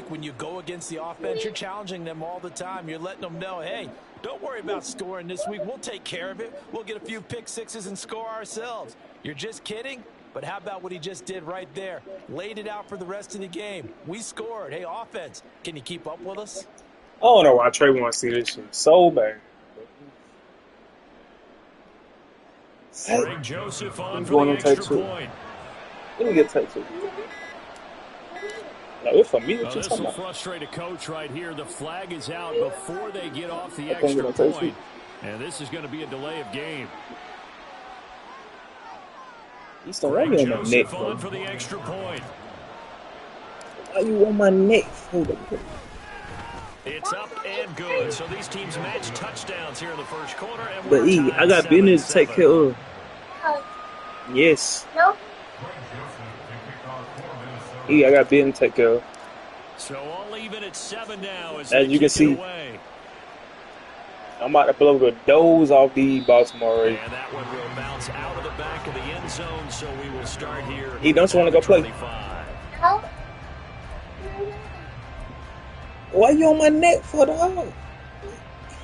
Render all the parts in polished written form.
When you go against the offense, you're challenging them all the time. You're letting them know, hey, don't worry about scoring this week. We'll take care of it. We'll get a few pick sixes and score ourselves. You're just kidding? But how about what he just did right there? Laid it out for the rest of the game. We scored. Hey, offense, can you keep up with us? I don't know why Trey wants to see this shit so bad. Greg Joseph on for the extra point. Let me get take two. No, it's for me. Well, this will frustrate a coach right here. The flag is out before they get off the extra point. And this is going to be a delay of game. He's still on my neck, on for the extra point. Why you on my neck? It's up and good. So these teams match touchdowns here in the first quarter. And but I got business to take care of. Yes. No. I got business to take care of. So all even at 7 now. As you can see, I'm about to blow the doors off the Baltimore. And that one will bounce out of the back of the end zone. So we will start here. He don't want to go play. No. Why you on my neck for the hole?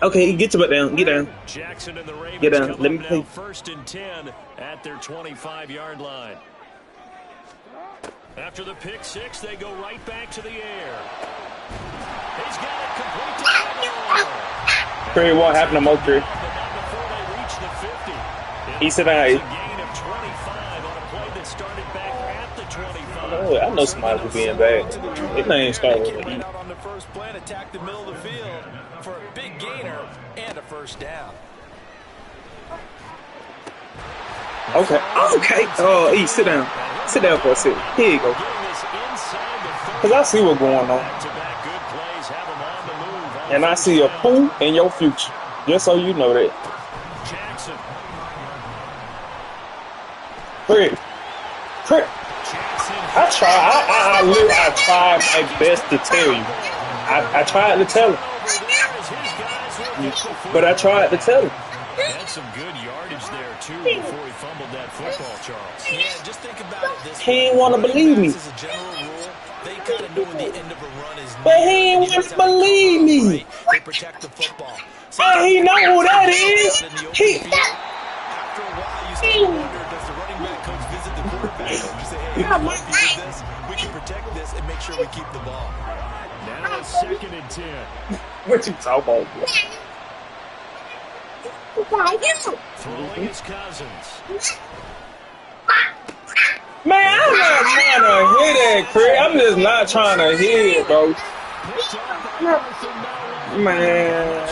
Okay, get your butt down. Get down. Jackson and the Ravens get down. Let me play. First and 10 at their 25-yard line. After the pick six, they go right back to the air. He's got it complete to Curry won't happen to Mokri. He said a gain of 25 on a play that started back at the 25. I know somebody was being bad. His name started with an E. On the first play, attack the middle of the field for a big gainer and a first down. Okay. Oh, E, sit down. Sit down for a second. Here you go. Because I see what's going on. And I see a pool in your future. Just so you know that. Fred. I tried my best to tell you. I tried to tell him. But I tried to tell him. Had some good yardage there, too, before he fumbled that football, Charles. Yeah, just think about it this He ain't want to believe me. As a general rule, they kind of know when the end of a run is but he ain't want to believe me. They protect the football. But he know who that is. After a while, you start to wonder, does the running back coach visit the quarterback coach and say, hey, we can protect this and make sure we keep the ball. Now it's 2nd and 10. What you talking about? Throwing his Cousins. Man, I'm not trying to hit that, Craig. I'm just not trying to hit it, bro. Man.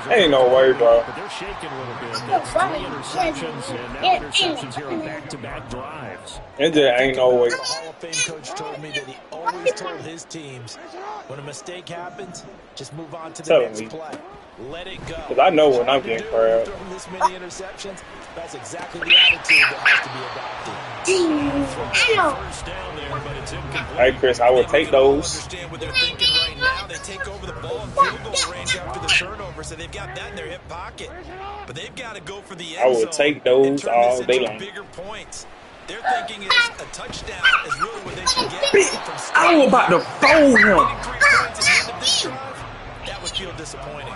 Ain't no way, bro. But they're shaking a little bit. That's 3 interceptions, and now interceptions here on back-to-back drives. It just ain't no way. The Hall of Fame coach told me that he always told his teams, when a mistake happens, just move on to the next play. Let it go. Because I know when I'm getting crowd. This many interceptions, that's exactly the attitude that has to be adopted. First down there, but it's incomplete. Hey, Chris, I will take those. Understand what they're thinking right now. They take over the ball in field goal range after the turnover, so they've got that in their hip pocket. But they've got to go for the end zone. I will take those all day long. Bigger points. Their thinking is a touchdown is really what they should get. I was about to fold him. That would feel disappointing.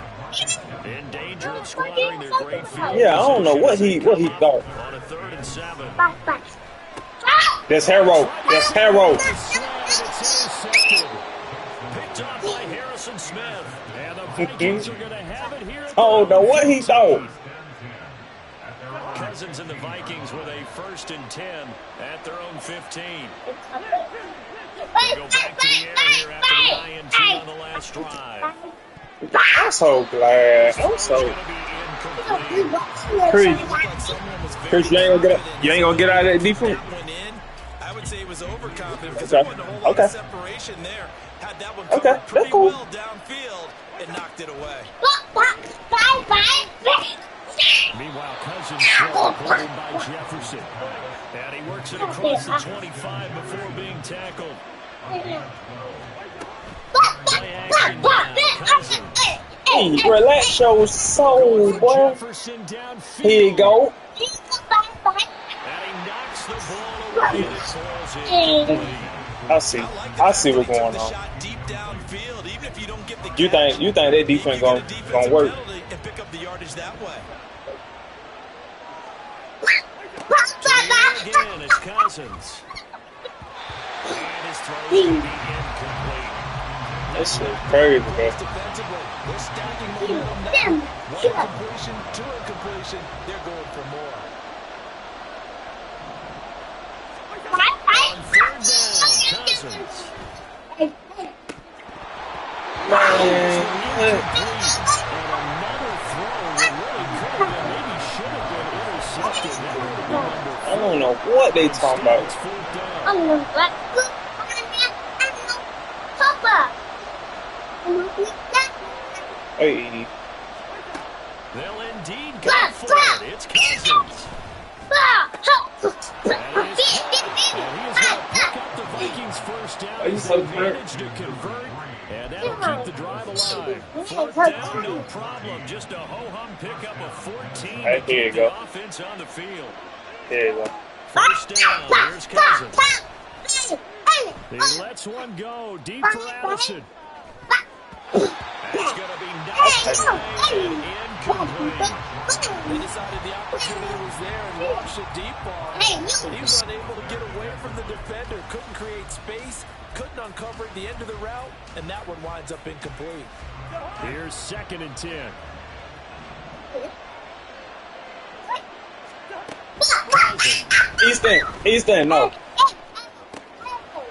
In danger of squandering their great field. Yeah, I don't know what he thought. On a 3rd and 7. That's Harrow. That's Harrow. Picked up by Harrison Smith. And the Vikings are going to have it here. Oh, no, what he thought. Cousins and the Vikings with a 1st and 10 at their own 15. They go back to the air here after the INT on the last drive. I'm so glad. I'm so. Chris, you ain't gonna get out of that defense. I would say it was overconfident because okay. there wasn't a whole lot of separation there. Had that one okay, pretty cool. well downfield and knocked it away. Meanwhile, Cousins pulled by Jefferson. And he works it across the 25 before being tackled. Play action now. Cousins. Hey, relax your soul, boy. Here you go. And he knocks the ball away and it falls incomplete. I see. I see what's going on. You think that defense gonna work? And pick up the yardage that way. Again, it's Cousins. And his throw is going to be incomplete. This shit crazy, bro. They're stacking momentum now. One completion, two incompletion. They're going for more. On third down, Cousins. Man. And another throw that really could have been, maybe should have been intercepted. That would have been number 4. I don't know what they talking about. It's fourth down. Hey. They'll indeed go for it. It's Cousins. And he is going to pick up the Vikings first down. Are you He's so managed to convert, and that'll keep the drive alive. Fourth down, no problem. Just a ho-hum pickup of 14 Hey, to here you keep go. the offense on the field. There you go. First down, here's Cousins. He lets one go, deep for Allison. That's going to be knocked away and incomplete. They decided the opportunity was there and launched a deep ball. But he was unable to get away from the defender. Couldn't create space. Couldn't uncover the end of the route. And that one winds up incomplete. Here's 2nd and 10. Easton, no.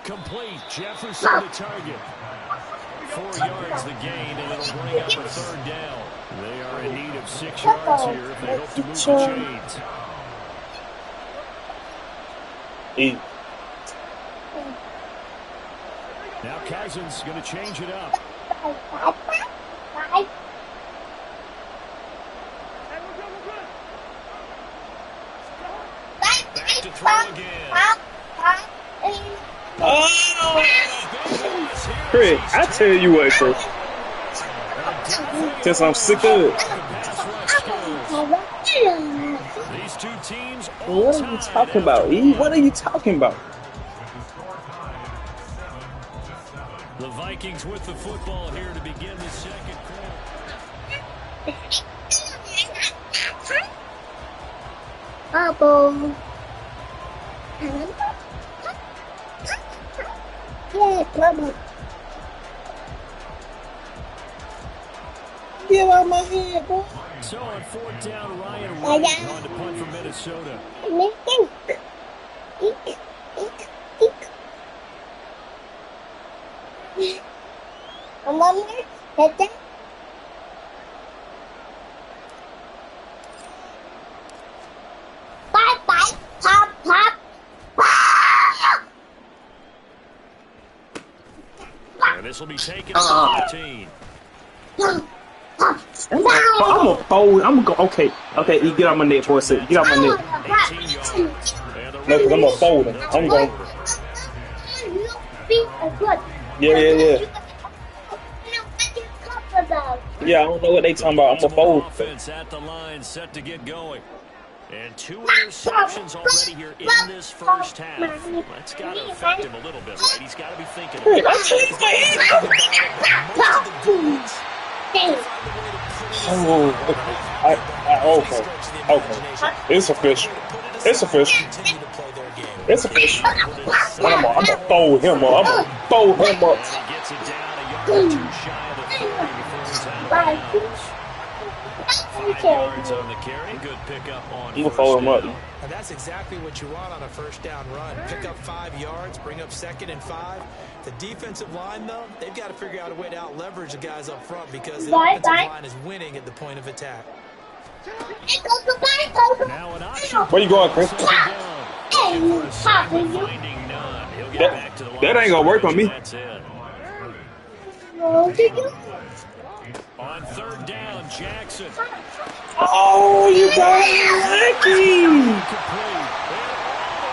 Complete. Jefferson the target. 4 yards the gain, and it'll bring up a third down. They are in need of 6 yards here if they hope to move the chains. Now Cousins going to change it up. Back to throw again. Oh! Chris, I tell you what, Chris. Since I'm sick of it. These two teams What are you talking about, E? What are you talking about? The Vikings with the football here to begin the second quarter. Bubble. Yeah, bubble. Get out my head, boy. So on 4th down, Ryan White on to punt for Minnesota. Bye bye, pop pop. And this will be taken to 15. I'm gonna fold. I'm gonna go. Okay, E, get out my net for a second. Get out my net. 18 yards. And the No, because I'm gonna fold him. I'm going. Yeah. Yeah, I don't know what they talking about. I'm gonna fold. Offense at the line, set to get going. And 2 interceptions already here in this first half. That's got to affect him a little bit, right? He's got to be thinking about it. I changed my head. Okay. It's official. I'm gonna fold him up. And he gets it down a yard or 2 shy of the 30 before he's out of bounds. 5 yards on the carry. Good pickup on I'm gonna fold him up. And that's exactly what you want on a first down run. Pick up 5 yards, bring up 2nd and 5. The defensive line, though, they've got to figure out a way to out-leverage the guys up front because the offensive line is winning at the point of attack. Now an option. Where you going, Chris? Finding none. He'll get back to the line. That ain't gonna work on me. That's it. On 3rd down, Jackson. Oh, you got lucky.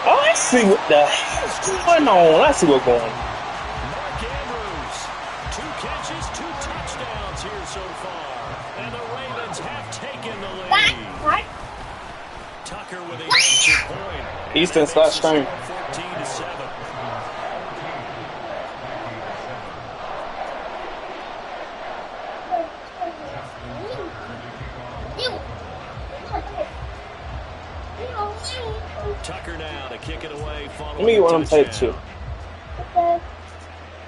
Oh, I see what the hell's going on. I see what's going on. Mark Andrews, 2 catches, 2 touchdowns here so far. And the Ravens have taken the lead. Tucker with a extra point. Easton start screen. 14-7. Let me get one of them type two.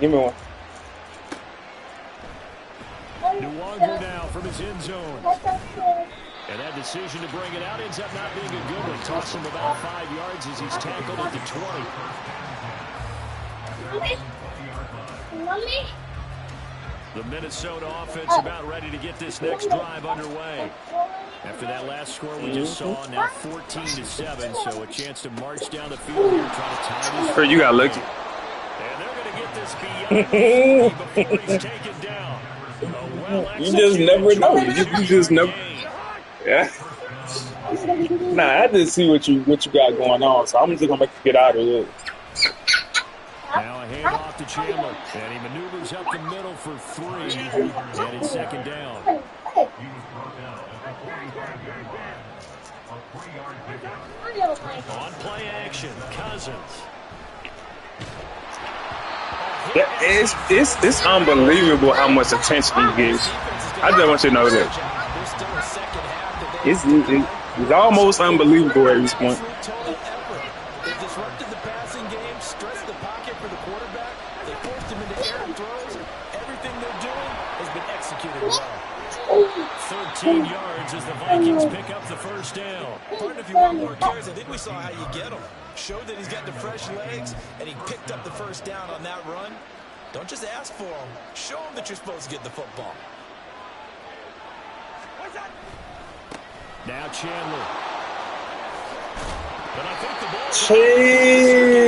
Give me one. Nwanger now from his end zone. And that decision to bring it out ends up not being a good one. Toss him about 5 yards as he's tackled at the 20. The Minnesota offense about ready to get this next drive underway. After that last score we just saw, now 14-7, so a chance to march down the field here, try to tie this. Sure, you got lucky. And they're going to get this beyond before he's taken down. You just never know. You just never. Yeah. Nah, I just see what you got going on, so I'm just gonna make you get out of here. Now a handoff to Chandler, and he maneuvers up the middle for 3, and it's second down. On play action, Cousins. Yeah, it's unbelievable how much attention he gets. I just want you to know that. It's almost unbelievable at this point. They disrupted the passing game, stressed the pocket for the quarterback. They forced him into air throws. Everything they're doing has been executed well. 13 yards as the Vikings pick up the first down. Pardon if you want more carries. I think we saw how you get him. Showed that he's got the fresh legs, and he picked up the first down on that run. Don't just ask for him. Show him that you're supposed to get the football. Now Chandler. But I think the ball. Chill.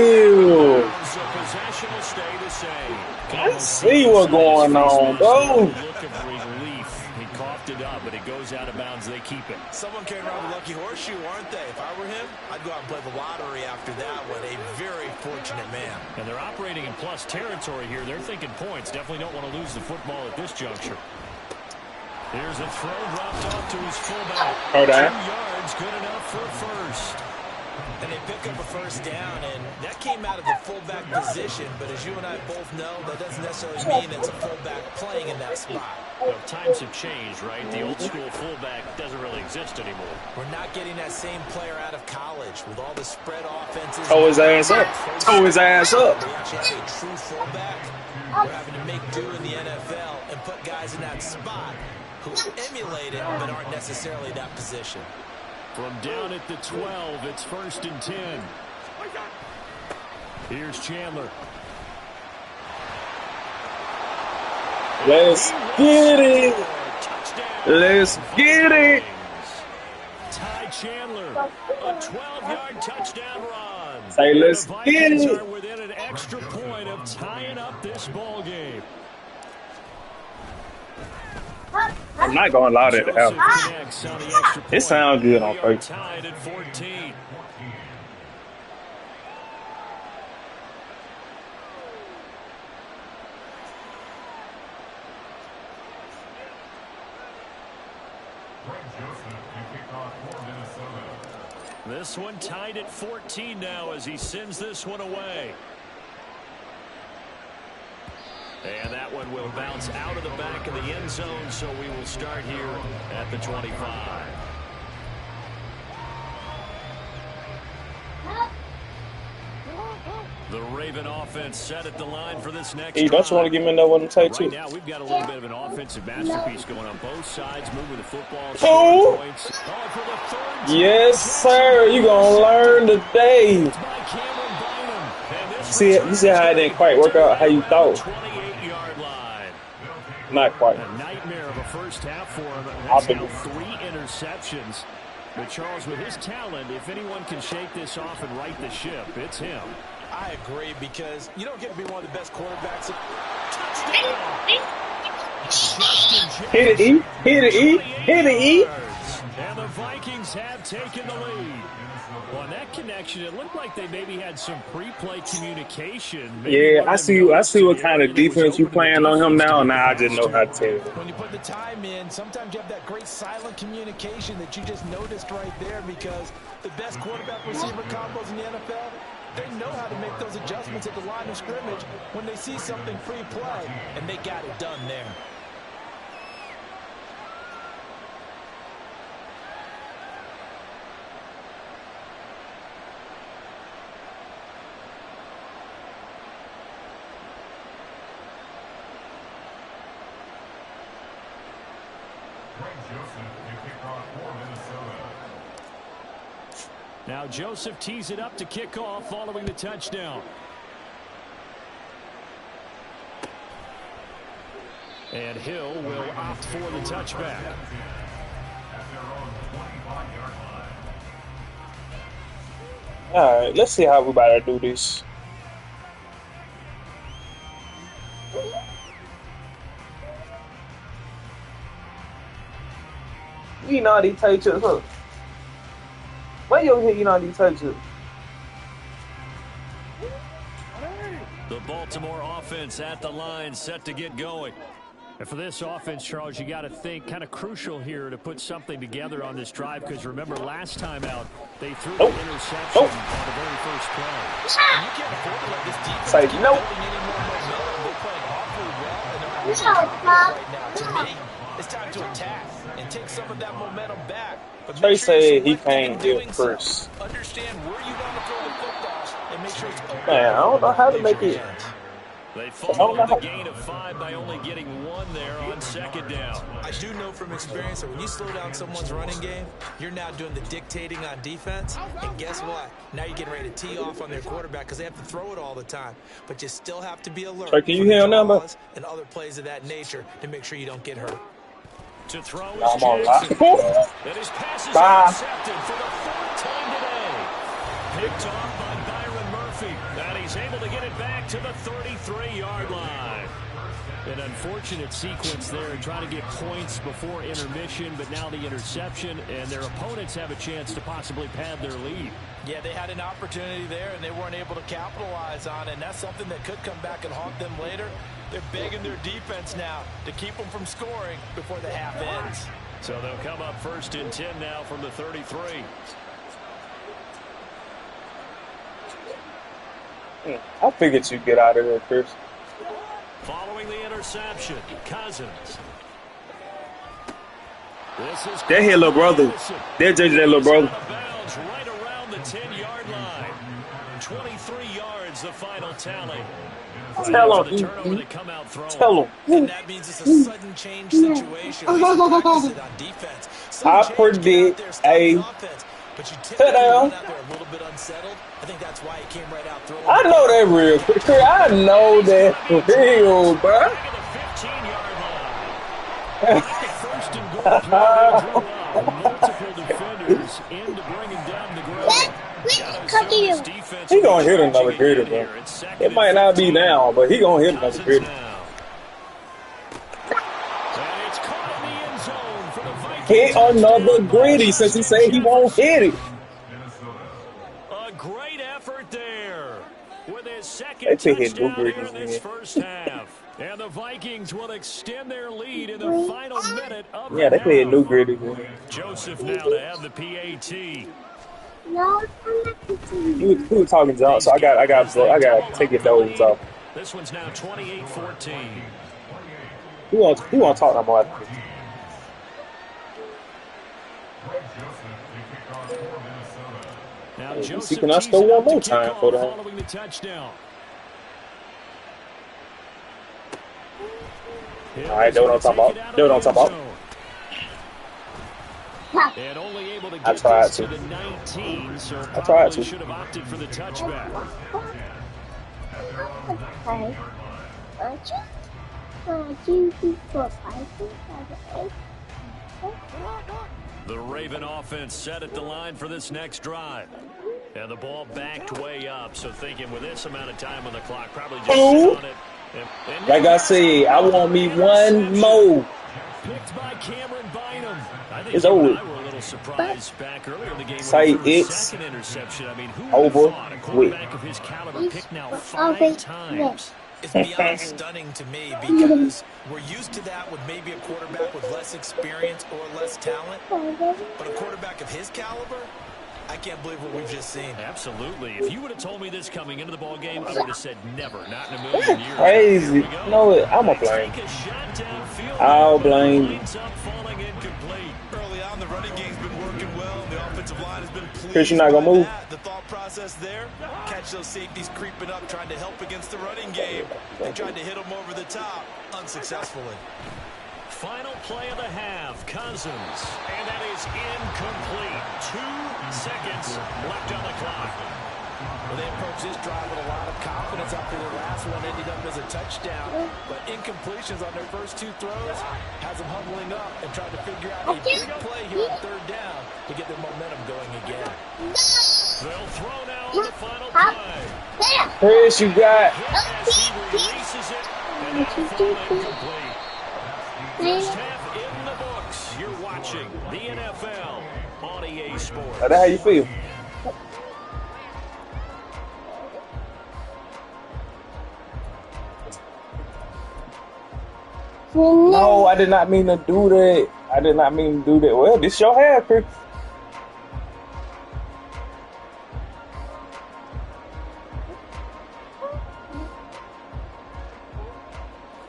So possession will stay the same. I see what's going on, bro. Look of relief. He coughed it up, but it goes out of bounds. They keep it. Someone came around the lucky horseshoe, aren't they? If I were him, I'd go out and play the lottery after that one. A very fortunate man. And they're operating in plus territory here. They're thinking points. Definitely don't want to lose the football at this juncture. Here's a throw dropped off to his fullback. 2 yards, good enough for a first. And they pick up a first down, and that came out of the fullback position. But as you and I both know, that doesn't necessarily mean it's a fullback playing in that spot. Well, times have changed, right? The old school fullback doesn't really exist anymore. We're not getting that same player out of college with all the spread offenses. Toe his ass up. Toe his ass up. We actually have a true fullback. We're having to make do in the NFL and put guys in that spot who emulate it but aren't necessarily that position. From down at the 12, it's 1st and 10. Here's Chandler. Let's get it. Let's get it. Ty Chandler, a 12-yard touchdown run. Say, let's get The Vikings it. are within an extra point of tying up this ball game. I'm not going to lie to that. Connects on the extra point. It sounds good on We are paper. tied at 14. This one tied at 14 now as he sends this one away. And that one will bounce out of the back of the end zone, so we will start here at the 25. The Raven offense set at the line for this next Hey, don't you want to give me another one to take Right too? now, we've got a little bit of an offensive masterpiece going on both sides, moving the football, Oh. scoring points. Oh, for the third time. Yes, sir. You gonna learn today. It's by Cameron Bynum. And this You see how it didn't quite work out how you thought. 28-yard line. Not quite. A nightmare of a first half for him. And I'll that's be- now 3 interceptions. But Charles, with his talent, if anyone can shake this off and right the ship, it's him. I agree, because you don't get to be one of the best quarterbacks. Touchdown! Hit the E. Hit the E. Hit the E. And the Vikings have taken the lead. Well, on that connection, it looked like they maybe had some pre-play communication. Maybe Yeah, one I of see. them I see what noticed kind of the area was defense you open playing on him now. Now I just know how to tell you. When you put the time in, sometimes you have that great silent communication that you just noticed right there, because the best quarterback receiver combos in the NFL, they know how to make those adjustments at the line of scrimmage when they see something free play, and they got it done there. Now Joseph tees it up to kick off following the touchdown. And Hill will opt for the touchback. All right, let's see how we about to do this. You know these tight chips, huh? Why you over here eating all these tight chips? The Baltimore offense at the line, set to get going. And for this offense, Charles, you got to think kind of crucial here to put something together on this drive, because remember last time out they threw the interception on the very first play. You can't afford to let this defense Say keep nope. building any more momentum. They're playing awfully well, and they're right now. To me, it's time to attack and take some of that momentum back. But Trey make sure you're said he selective in can't doing get so. first. Understand where you want to throw the football and make sure it's open. Man, I don't know how to make it. They followed the gain of 5 by only getting 1 there on second down. I do know from experience that when you slow down someone's running game, you're now doing the dictating on defense. And guess what? Now you're getting ready to tee off on their quarterback because they have to throw it all the time. But you still have to be alert Trey, can you hear him now, bro? and other plays of that nature to make sure you don't get hurt. To throw is I'm all Jackson. right. And his pass is Bye. intercepted for the 4th time today. Picked off by Byron Murphy. And he's able to get it back to the 33-yard line. An unfortunate sequence there, trying to get points before intermission, but now the interception, and their opponents have a chance to possibly pad their lead. Yeah, they had an opportunity there, and they weren't able to capitalize on it, and that's something that could come back and haunt them later. They're begging their defense now to keep them from scoring before the half ends. So they'll come up 1st and 10 now from the 33. I figured you'd get out of there first. Following the interception, Cousins. This is They're here, little brother. They're judging that little brother. out of bounds right around the 10-yard line. 23 yards, the final tally. Tell The him. turnover, they come out throwing. Tell him. And that means it's a sudden change situation. We should practice it on defense. I Sudden change, predict get out there, stop a the offense. But you typically touchdown. run out there a little bit unsettled. I think that's why he came right out throwing. I know that real. I know that real, bro. Back at the 15-yard line. First and goal. Multiple defenders in to bring him down the ground. He gonna hit another grader, bro. It might not be now, but he gonna hit another grader. Hit another gritty since he said he won't hit it. A great effort there with his second They think hit touchdown Blue here in Gritties, this man. first half. And the Vikings will extend their lead in the final minute of Yeah, they the played half. new gritty. Man. Joseph now to have the PAT. No, I'm not He was talking junk, so I got to take your nose off. This one's now 28-14. He won't talk no more. After this. Now Hey, Joseph can I tees score it one up to more kick time off for that? following the touchdown. All right, know what I'm talking about. Know what I'm talking about. And only able to I get tried this to to. the 19, so I tried probably to. should have opted for the touchback. okay. One, two, three, four, five, six, seven, eight. The Raven offense set at the line for this next drive. And the ball backed way up, so thinking with this amount of time on the clock, probably just sit on it. And Like I said, I want me one more. picked by Cameron Bynum. I think It's you and over. I were a little surprised back earlier in the game when Say he threw his it's second interception. I mean, who would over have thought a quarterback of his caliber picked now 5 times? It's beyond stunning to me because we're used to that with maybe a quarterback with less experience or less talent. But a quarterback of his caliber, I can't believe what we've just seen. Absolutely. If you would have told me this coming into the ball game, I would have said never, not in a million years. Crazy. Here we go. You know what? I'ma blame. Take a shot downfield. I'll blame. Lines up, falling incomplete. Early on, the running game's been working well. The offensive line has been pleased. Chris, you're not gonna by move. that. The thought process there, catch those safeties creeping up, trying to help against the running game. They tried to hit them over the top, unsuccessfully. Final play of the half, Cousins. And that is incomplete. 2 seconds left on the clock. Well, they approached this drive with a lot of confidence after the last one ended up as a touchdown. But incompletions on their first 2 throws has them huddling up and trying to figure out a big play here on 3rd down to get their momentum going again. They'll throw now on the final play. Chris, you got. As he releases it, and that'll fall incomplete. First half in the books. You're watching the NFL on EA Sports. That's how you feel. No, I did not mean to do that. I did not mean to do that. Well, this your half, Chris.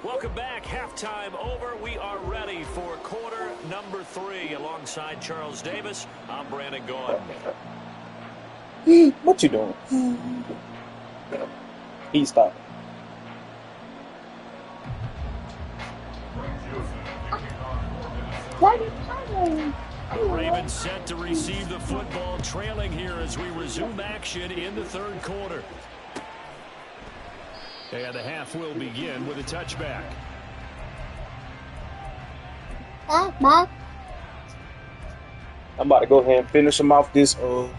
Welcome back. Halftime over. We are ready for quarter number 3. Alongside Charles Davis, I'm Brandon Gaughan. What you doing? He stopped. The Ravens set to receive the football, trailing here as we resume action in the 3rd quarter. And the half will begin with a touchback. I'm about to go ahead and finish him off this. The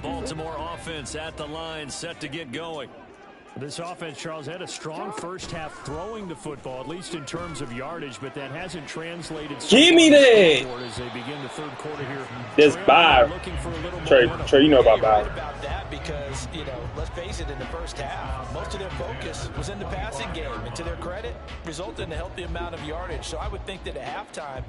Baltimore offense at the line, set to get going. This offense, Charles, had a strong first half throwing the football, at least in terms of yardage, but that hasn't translated. Give me that. As they begin the 3rd quarter here. This Byron. Trey, you know about Byron. About that because, let's face it, in the first half, most of their focus was in the passing game. And to their credit, resulted in a healthy amount of yardage. So I would think that at halftime,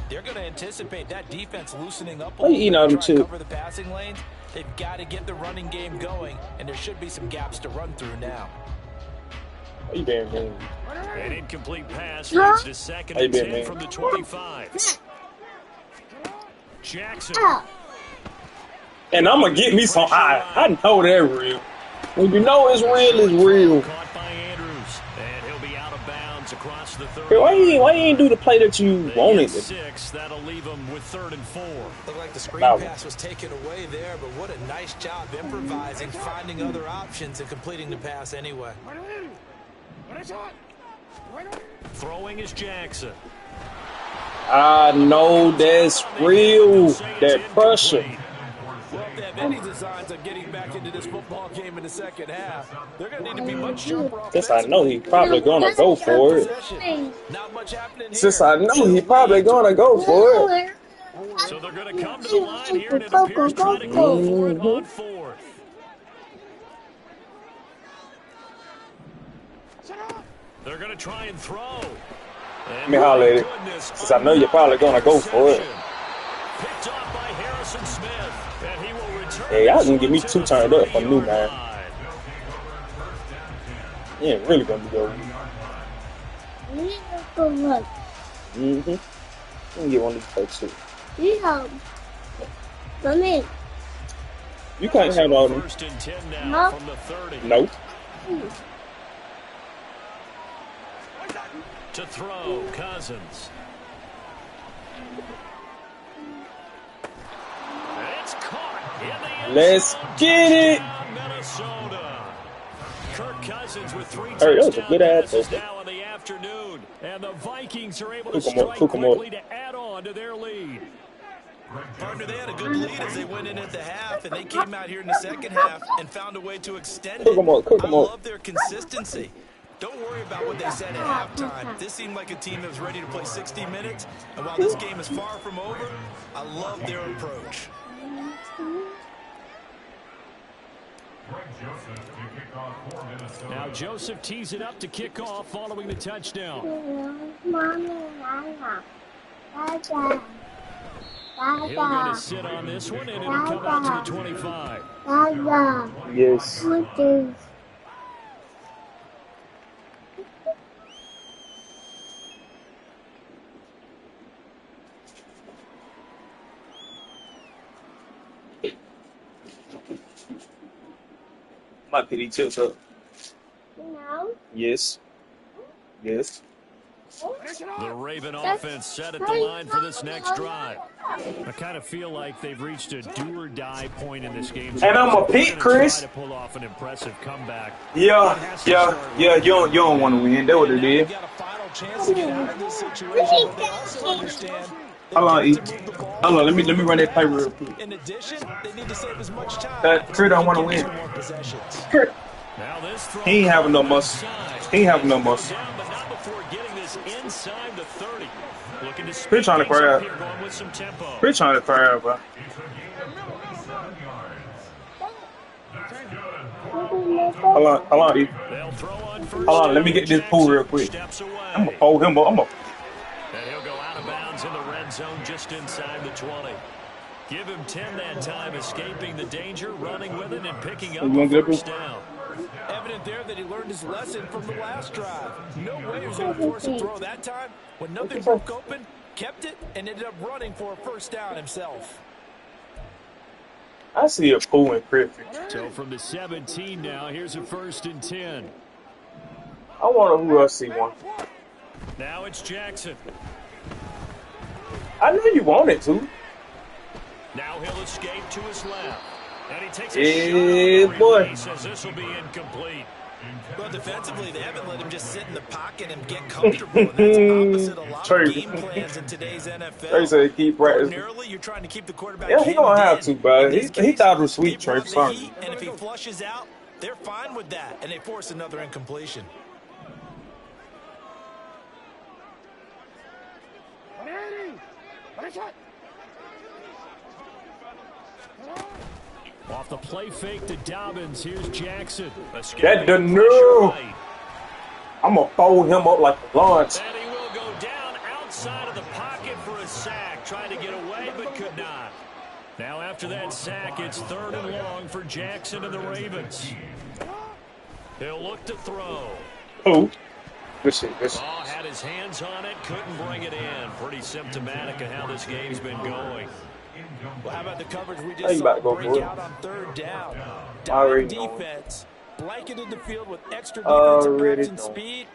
they're going to anticipate that defense loosening up a little bit to cover the passing lanes. They've got to get the running game going, and there should be some gaps to run through now. How you been, man? An incomplete pass leads to 2nd and 10 from the 25. Jackson. And I'm going to get me some. I know that real. When you know it's real, it's real. Caught by Andrews, and he'll be out of bounds across the 30. Hey, why you ain't do the play that you wanted? 6, that'll leave them with 3rd and 4. Looked like the screen pass was taken away there, but what a nice job improvising, finding other options, and completing the pass anyway. Throwing is Jackson. I know that's real. That pressure. Well, if they have any designs of getting back into this football game in the second half, they're going to need to be much sharper. Since I know he's probably going to go for it. Not much happening here. Since I know he's probably going to go for it. So they're going to come to the line here, and it appears trying to go for it on 4th. They're going to try and throw. Let me holler at it. Since I know you're probably going to go for it. Picked off by Harrison Smith, and he will return. Hey, y'all can give me 2 turned up from new, man. You ain't really going to be over. Mm-hmm. You can get one of these folks, too. You can't have all them. 1st and 10 now from the 30. Nope. To throw, Cousins. It's caught in the end Let's get it. Minnesota. Kirk Cousins with 3 Hey, that was a good ass passes now in the afternoon, and the Vikings are able to Cook 'em up, strike cook 'em up. quickly to add on to their lead. Partner, they had a good lead as they went in at the half, and they came out here in the second half and found a way to extend it. Cook 'em up, cook 'em I up. love their consistency. Don't worry about what they said at halftime. This seemed like a team that was ready to play 60 minutes, and while this game is far from over, I love their approach. Now Joseph tees it up to kick off following the touchdown. He'll going to sit on this one, and it'll come out to the 25. Yes. My pity tilts up. No. Yes. Yes. The Raven offense set at the line for this next drive. I kind of feel like they've reached a do-or-die point in this game. And I'm a pick, Chris. Try to pull off an impressive comeback. Yeah. You don't want to win. That's what it is. Hold on, E. Hold on, let me run that play real quick. In addition, they need to save as much time. Chris don't want to win. Chris. He ain't having no muscle. He ain't having no muscle. Inside the 30. Looking to Chris trying to crowd. Chris trying to crowd, bro. Hold on, E. Hold on, let me get this pool real quick. I'm gonna fold him up. And he'll go out of bounds in the red zone just inside the 20. Give him 10 that time, escaping the danger, running with it, and picking up a first down. Evident there that he learned his lesson from the last drive. No way he was going to force a throw that time. When nothing broke open, kept it, and ended up running for a first down himself. I see a pool in Griffin. So from the 17 now, here's a 1st and 10. I wonder who else see one. Now it's Jackson. I know you wanted to. Now he'll escape to his left. And he takes a shot. Boy. He says this will be incomplete. Well, defensively, they haven't let him just sit in the pocket and get comfortable. And that's opposite a lot of game plans in today's NFL. Trey said keep practicing. Ordinarily, you're trying to keep the quarterback. Yeah, he gonna have to, bro. He thought it was sweet, Trey. And if he flushes out, they're fine with that, and they force another incompletion. Off the play fake to Dobbins. Here's Jackson. That the new. I'm going to fold him up like a lunch. And he will go down outside of the pocket for a sack. Trying to get away, but could not. Now after that sack, it's 3rd and long for Jackson and the Ravens. He'll look to throw. Oh. Listen. Had his hands on it, couldn't bring it in. Pretty symptomatic of how this game's been going. Well, how about the coverage we just saw break out on 3rd down? Already defense, blanketed the field with extra defensive reps and speed,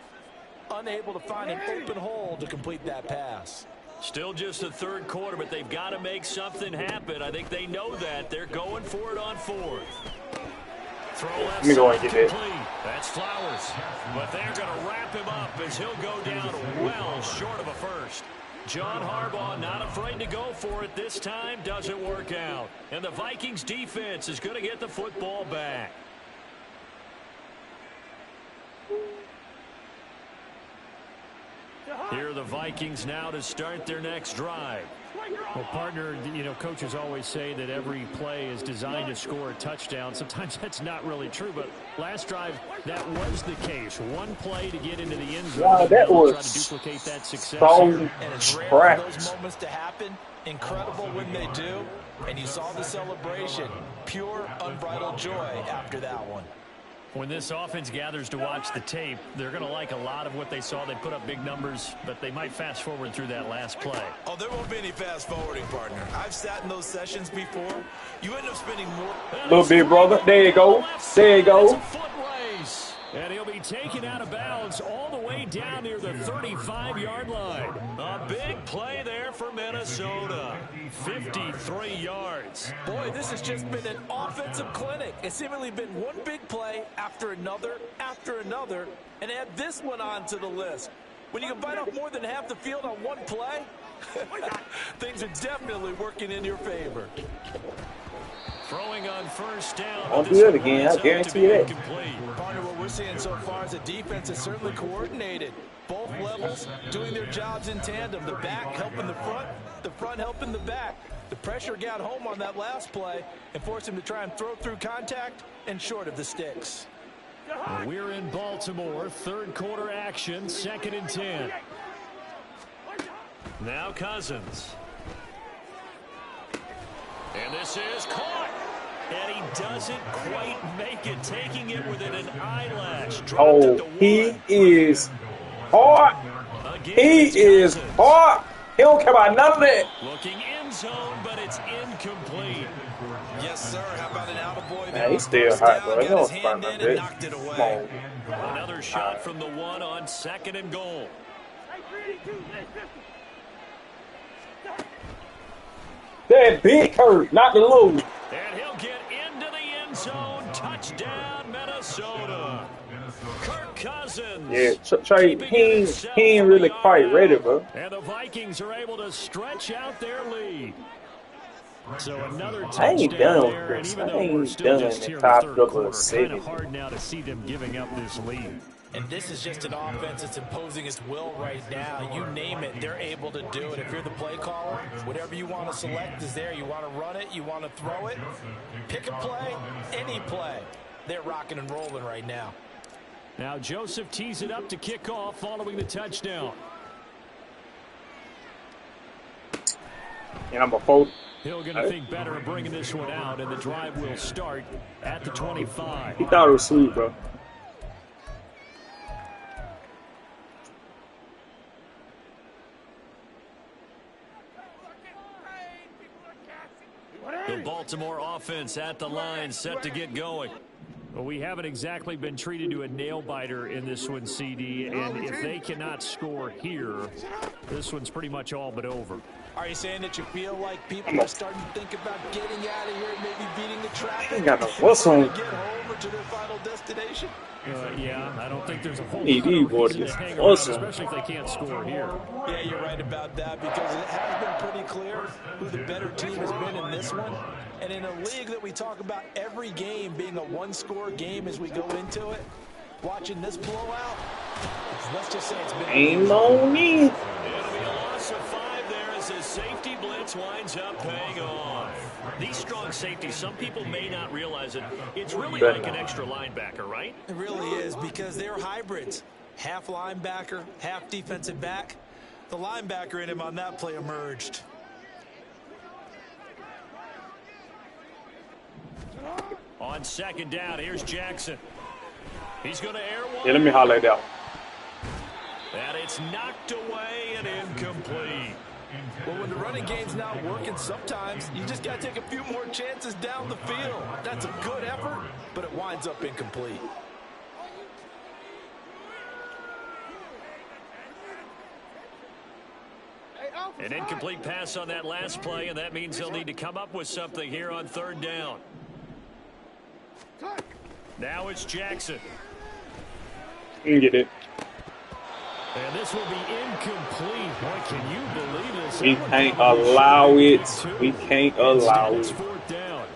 unable to find an open hole to complete that pass. Still just the 3rd quarter, but they've got to make something happen. I think they know that. They're going for it on 4th. Throw left side complete. That's Flowers. But they're going to wrap him up as he'll go down well short of a first. John Harbaugh not afraid to go for it this time. Doesn't work out. And the Vikings defense is going to get the football back. Here are the Vikings now to start their next drive. Well, partner, coaches always say that every play is designed to score a touchdown. Sometimes that's not really true, but last drive, that was the case. One play to get into the end zone. Wow, that was try to duplicate that success. So and it's rare for those moments to happen. Incredible when they do. And you saw the celebration. Pure, unbridled joy after that one. When this offense gathers to watch the tape, they're going to like a lot of what they saw. They put up big numbers, but they might fast forward through that last play. Oh, there won't be any fast forwarding, partner. I've sat in those sessions before. You end up spending more. Little bit, brother. There you go. There you go. And he'll be taken out of bounds all the way down near the 35-yard line. A big play there for Minnesota. 53 yards. Boy, this has just been an offensive clinic. It's seemingly been one big play after another, and add this one on to the list. When you can bite off more than half the field on one play, things are definitely working in your favor. Throwing on 1st down. I'll do it again. I guarantee you that. Partner, what we're seeing so far is a defense is certainly coordinated. Both levels doing their jobs in tandem. The back helping the front helping the back. The pressure got home on that last play and forced him to try and throw through contact and short of the sticks. We're in Baltimore. 3rd quarter action. 2nd and 10. Now Cousins. And this is caught. And he doesn't quite make it, taking it within an eyelash. Oh, he is hard. He is hard. He don't care about none of that. Looking end zone, but it's incomplete. Yes, sir. How about an attaboy there? Man, he's still hot, bro. He Got his don't hand find in and knocked it away. Another shot from the 1 on 2nd and goal. That big hurt, not the low. And he'll get into the end zone. Touchdown, Minnesota. Kirk Cousins. Yeah, Trey, he ain't really quite ready, bro. And the Vikings are able to stretch out their lead. So another I ain't touchdown done with there, and this. even I though we're ain't still done just in here the in the top third couple quarter, of kind seconds. of hard now to see them giving up this lead. And this is just an offense that's imposing its will right now. You name it, they're able to do it. If you're the play caller, whatever you want to select is there. You want to run it, you want to throw it. Pick a play, any play. They're rocking and rolling right now. Now Joseph tees it up to kick off following the touchdown. And I'm a fold. He'll going to think better of bringing this one out, and the drive will start at the 25. He thought it was sweet, bro. The Baltimore offense at the line, set to get going. Well, we haven't exactly been treated to a nail-biter in this one, CD, and if they cannot score here, this one's pretty much all but over. Are you saying that you feel like people are starting to think about getting out of here and maybe beating the traffic? Ain't got no whistle. To get home or to their final destination? Yeah, I don't think there's a whole Need lot these of boys reason to to hang get around, whistle. especially if they can't score here. Yeah, you're right about that because it has been pretty clear who the better team has been in this one. And in a league that we talk about every game being a one-score game as we go into it, watching this blowout, let's just say it's been... Ain't no need. It'll be a loss of 5 there as his safety blitz winds up paying off. These strong safeties, some people may not realize it. It's really like an extra linebacker, right? It really is because they're hybrids. Half linebacker, half defensive back. The linebacker in him on that play emerged. On second down, here's Jackson. He's going to air one. Yeah, let me holler at that one. And it's knocked away and incomplete. Well, when the running game's not working, sometimes you just got to take a few more chances down the field. That's a good effort, but it winds up incomplete. An incomplete pass on that last play, and that means they'll need to come up with something here on third down. Now it's Jackson. You can get it. And this will be incomplete. Boy, can you believe this? We can't allow it. We can't allow It's it. fourth down.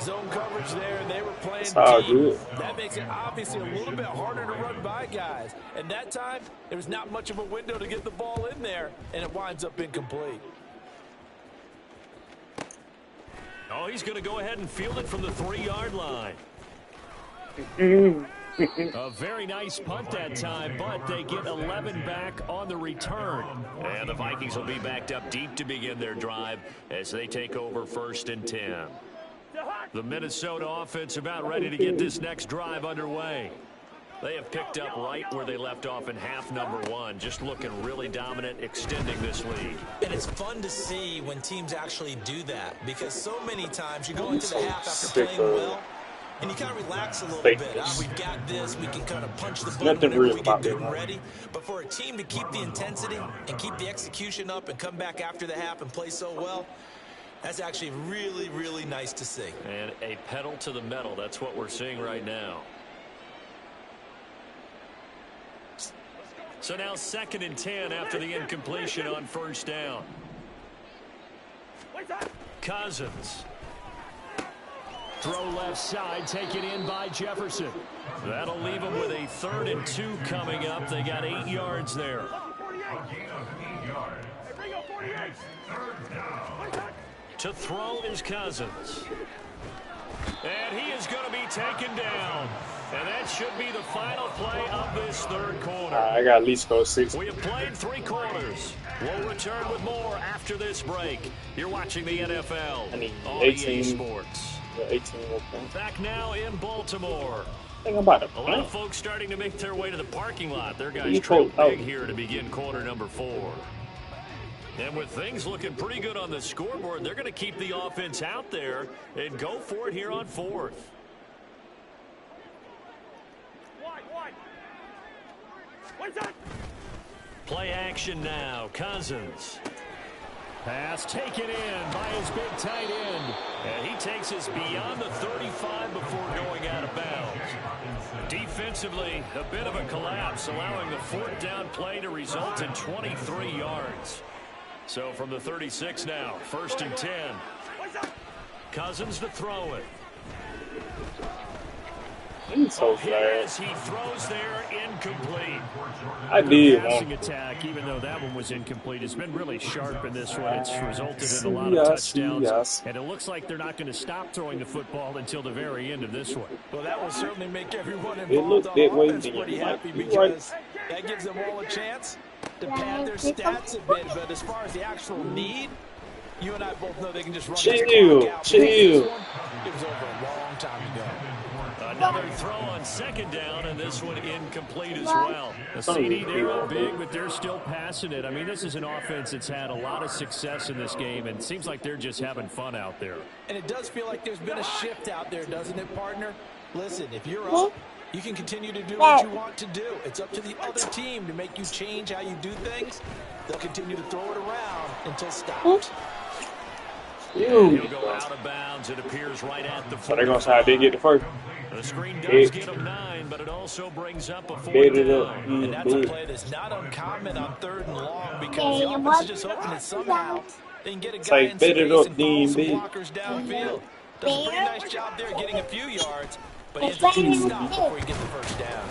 Zone coverage there. They were playing It's all deep. good. That makes it obviously a little bit harder to run by guys. And that time, there was not much of a window to get the ball in there, and it winds up incomplete. Oh, he's going to go ahead and field it from the 3-yard line. A very nice punt that time, but they get 11 back on the return. And the Vikings will be backed up deep to begin their drive as they take over 1st and 10. The Minnesota offense about ready to get this next drive underway. They have picked up right where they left off in half number 1, just looking really dominant, extending this lead. And it's fun to see when teams actually do that because so many times you go into the half after playing well and you kind of relax a little bit. We've got this. We can kind of punch the button whenever we get good and ready. But for a team to keep the intensity and keep the execution up and come back after the half and play so well, that's actually really, really nice to see. And a pedal to the metal. That's what we're seeing right now. So now 2nd and 10 after the incompletion on 1st down. Cousins. Throw left side, taken in by Jefferson. That'll leave them with a 3rd and 2 coming up. They got 8 yards there. To throw is Cousins. And he is going to be taken down. And that should be the final play of this 3rd quarter. I got at least go 6. We have played 3 quarters. We'll return with more after this break. You're watching the NFL I need on 18. EA Sports. 18 more points. Back now in Baltimore. Think about it. A lot of folks starting to make their way to the parking lot. Their guys You trail told- big here to begin quarter number 4. And with things looking pretty good on the scoreboard, they're going to keep the offense out there and go for it here on 4th. Play action now. Cousins. Pass taken in by his big tight end. And he takes us beyond the 35 before going out of bounds. Defensively, a bit of a collapse, allowing the fourth down play to result in 23 yards. So from the 36 now, 1st and 10. Cousins to throw it. He's so sad. He throws there, incomplete. I did Passing want attack, even though that one was incomplete, it's been really sharp in this one. It's resulted in a lot of touchdowns, and it looks like they're not going to stop throwing the football until the very end of this one. Well, that will certainly make everyone it involved looked on that way. offense pretty happy because that gives them all a chance to pad their stats a bit. But as far as the actual need, you and I both know they can just run this clock out. Chill. It was over a long time ago. Another throw on 2nd down, and this one incomplete as well. The CD, they're up big, but they're still passing it. I mean, this is an offense that's had a lot of success in this game, and it seems like they're just having fun out there. And it does feel like there's been a shift out there, doesn't it, partner? Listen, if you're up, you can continue to do what you want to do. It's up to the other team to make you change how you do things. They'll continue to throw it around until stopped. He'll go out of bounds. It appears right at the 45. So they're going to try to get the first. The screen does get him 9, but it also brings up a 4th down. And that's a play that's not uncommon on 3rd and long because the offense is just hoping that somehow they can get a guy in space and follow some blockers downfield. Does a pretty nice job there getting a few yards, but he has to keep stop before he gets the first down.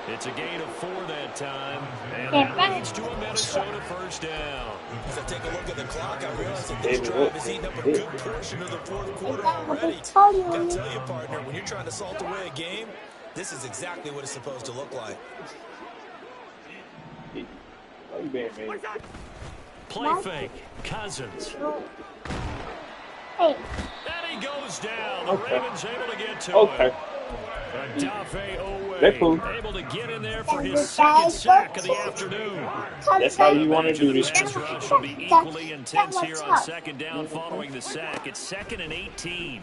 It's a gain of 4 that time, and that leads to a Minnesota first down. As I take a look at the clock, I realize that this drive has eaten up a good portion of the 4th quarter already. Gotta tell you, partner, when you're trying to salt away a game, this is exactly what it's supposed to look like. Play fake, Cousins. Hey. And he goes down. The Ravens able to get to it. That's cool. Able to get in there for his 2nd sack of the afternoon. That's how you want to do this. This rush will be equally intense here on 2nd down following the sack. It's 2nd and 18.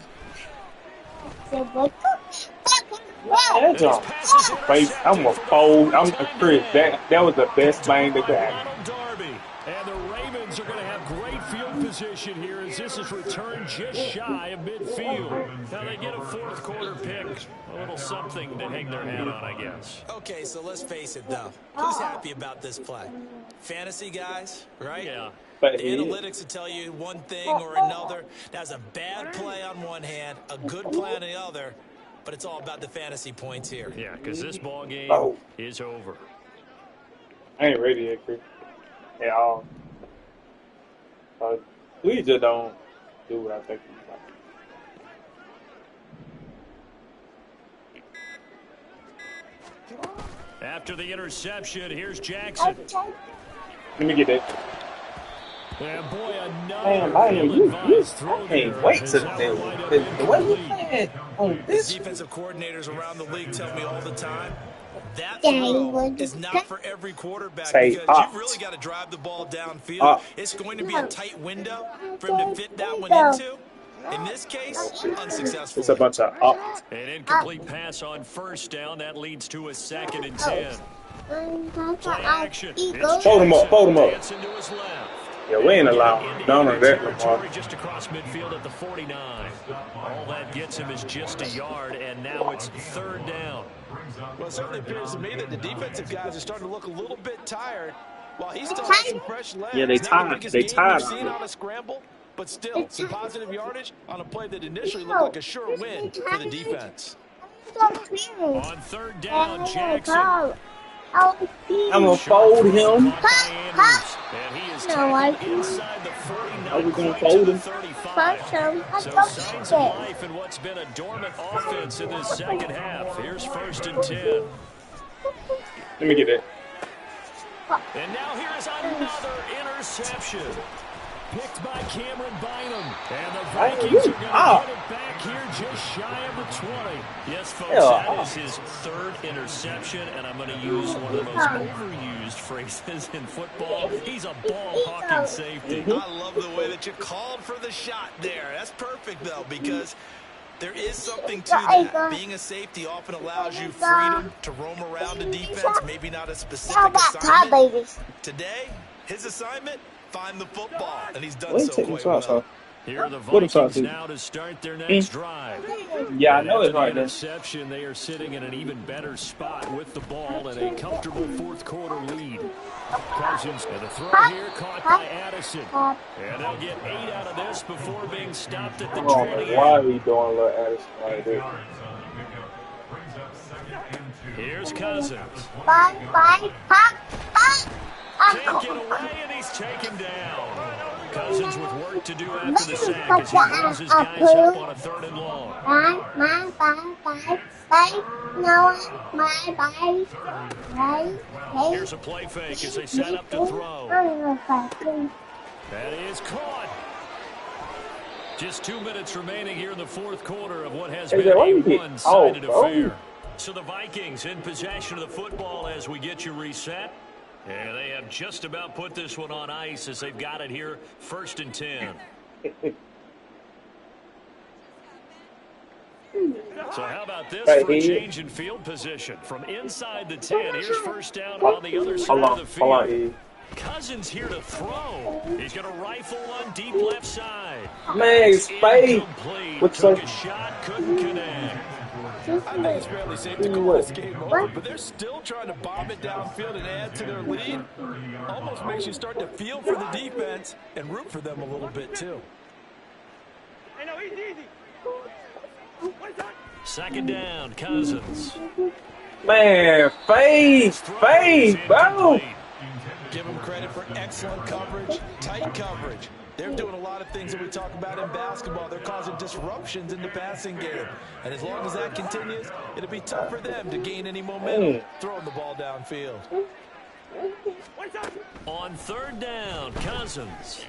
That's all. I'm a fold. I'm a Chris. That was the best thing that could happen. And the Ravens are going to have great field position here as this is returned just shy of midfield. Now they get a 4th quarter pick. A little something to hang their hat on, I guess. Okay, so let's face it, though. Who's happy about this play? Fantasy guys, right? Yeah. The analytics will tell you one thing or another. That's a bad play on one hand, a good play on the other, but it's all about the fantasy points here. Yeah, because this ball game is over. I ain't ready yet, Chris. At all. We just don't do what I think we like. After the interception, here's Jackson. Let me get that. And boy, Man, I can't wait to the way you playing on this. Defensive coordinators around the league tell me all the time that throw is not for every quarterback because you've really got to drive the ball downfield. It's going to be a tight window for him to fit that one into. In this case, unsuccessful. It's a bunch of An incomplete pass on 1st down. That leads to a 2nd and 10. Play action. Fold him up. Dancing to his left. Yeah, we ain't allowing none of that no more. Just across midfield at the 49. All that gets him is just a yard, and now it's 3rd down. Well, it certainly appears to me that the defensive guys are starting to look a little bit tired. While he still has some fresh legs. Yeah, they tired. They tired. Seen on a scramble, but still, some positive yardage on a play that initially looked like a sure win for the defense. On 3rd down, Jackson. I'm gonna fold him. And he is inside the 49. Are we gonna fold him? So signs of life in what's been a dormant offense in this 2nd half. Here's 1st and 10. Let me get that. And now here's another interception. Picked by Cameron Bynum. And the Vikings are going to get it back here just shy of the 20. Yes, folks, that is his 3rd interception, and I'm going to use one of the most overused phrases in football. He's a ball-hawking safety. I love the way that you called for the shot there. That's perfect, though, because There is something to that. Being a safety often allows you freedom to roam around the defense, maybe not a specific assignment. Today, his assignment, find the football, and he's done so quite well. Here are the Vikings now to start their next drive. Yeah, I know it's right there. Interception, they are sitting in an even better spot with the ball and a comfortable fourth quarter lead. Cousins and a throw here caught by Addison. And they'll get 8 out of this before being stopped at the 28. Why are you doing little Addison right there? Here's Cousins. Can't get away, and he's taken down. Cousins with work to do after the sack as he brings his guys up on a 3rd and long. Here's a play fake as they set up to throw. That is caught. Just 2 minutes remaining here in the fourth quarter of what has been a one-sided affair. So the Vikings in possession of the football as we get you reset. Yeah, they have just about put this one on ice as they've got it here, 1st and 10. So how about this for a change in field position? From inside the 10, here's first down on the other side of the field. Cousins here to throw. He's going to rifle one deep left side. Man, Spade. Took a shot, couldn't connect. I think it's fairly safe to call this game over, but they're still trying to bomb it downfield and add to their lead. Almost makes you start to feel for the defense and root for them a little bit, too. 2nd down, Cousins. Man, Fade, bro. Give them credit for excellent coverage, tight coverage. They're doing a lot of things that we talk about in basketball. They're causing disruptions in the passing game. And as long as that continues, it'll be tough for them to gain any momentum throwing the ball downfield. On 3rd down, Cousins.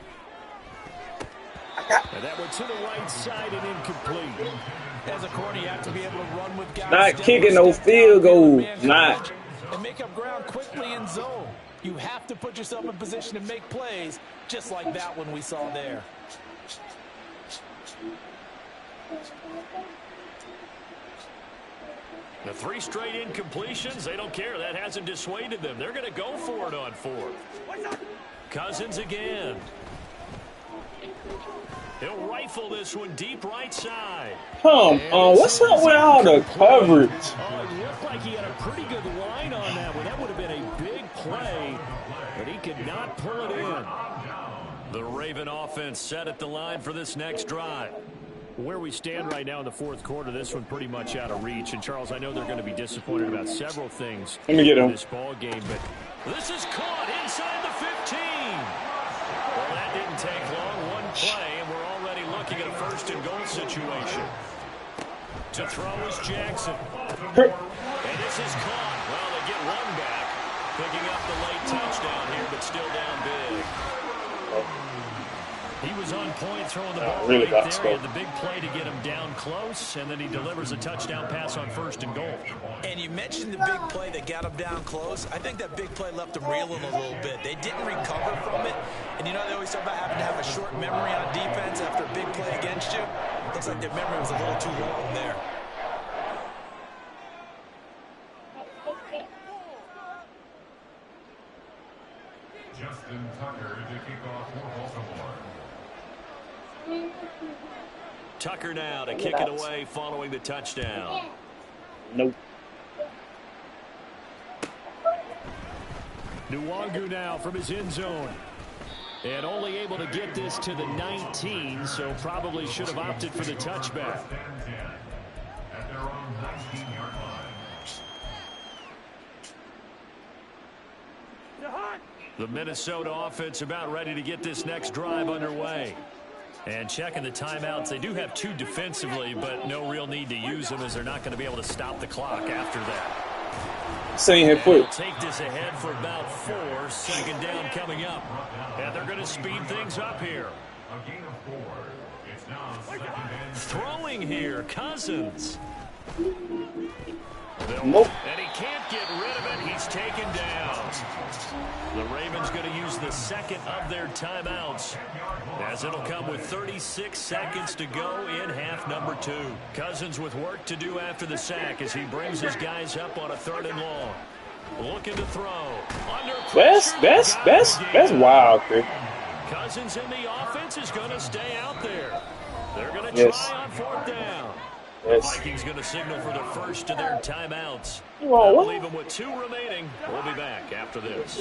And that one to the right side and incomplete. As a corner, you have to be able to run with guys. Not kicking no field goals. Not. And make up ground quickly in zone. You have to put yourself in position to make plays, just like that one we saw there. The 3 straight incompletions, they don't care. That hasn't dissuaded them. They're going to go for it on 4th. Cousins again. He'll rifle this one deep right side. Come on, what's up with all the coverage? Oh, it looked like he had a pretty good line on that one. That would have been a big play, but he could not pull it in. The Raven offense set at the line for this next drive. Where we stand right now in the fourth quarter, this one pretty much out of reach. And, Charles, I know they're going to be disappointed about several things in this ball game, but this is caught inside the 15. Well, that didn't take long. One play, and we're already looking at a 1st and goal situation. To throw is Jackson. And this is caught. Well, they get one back. Picking up the late touchdown here, but still down big. He was on point throwing the ball right there. He had the big play to get him down close, and then he delivers a touchdown pass on 1st and goal. And you mentioned the big play that got him down close. I think that big play left him reeling a little bit. They didn't recover from it. And you know they always talk about having to have a short memory on defense after a big play against you. Looks like their memory was a little too long there. Justin Tucker to kick off for Baltimore. Tucker now to kick it away following the touchdown. Nope. Nwangu now from his end zone. And only able to get this to the 19, so probably should have opted for the touchback. At their own 19-yard line. The Minnesota offense about ready to get this next drive underway. And checking the timeouts, they do have 2 defensively, but no real need to use them as they're not going to be able to stop the clock after that. Same here, quick. Take this ahead for about 4. 2nd down coming up. And they're going to speed things up here. A gain of 4. It's now 2nd and 10. Throwing here, Cousins. Nope. And he can't get rid of it. He's taken down. The Ravens going to use the second of their timeouts, as it'll come with 36 seconds to go in half number 2. Cousins with work to do after the sack as he brings his guys up on a 3rd and long. Looking to throw. Under pressure. That's wild, Chris. Cousins in the offense is going to stay out there. They're going to Yes. try on 4th down. Yes. Vikings going to signal for the first of their timeouts. want That'll what? leave them with 2 remaining. We'll be back after this.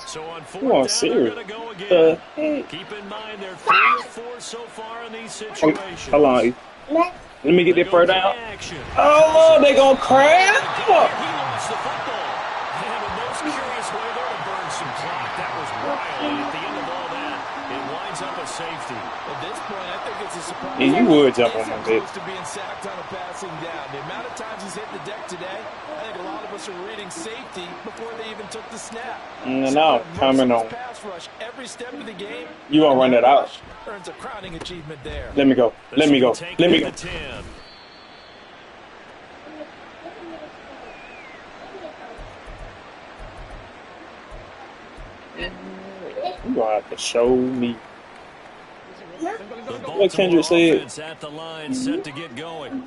So on 4th You want down, serious? they're going to go again. Heck? Keep in mind they're 3 or 4 so far in these situations. Hold on. Let me get They that go first play down. action. Oh, they gonna crap. He lost the football. And the most curious way there to burn some clock. That was wild. And at the end of all that, it winds up a safety. At this point, I think it's a surprise. Yeah, you would jump on He's him, close to being sacked on a passing down. The amount of times he's hit the deck today, I think a lot of us are reading safety before they even took the snap. No, coming on. Pass rush every step of the game. You gonna run that out? Earns a crowning achievement there. Let me go. Let me go. Let me go. 10. You gonna have to show me. What Kendrick said. At the line, set to get going.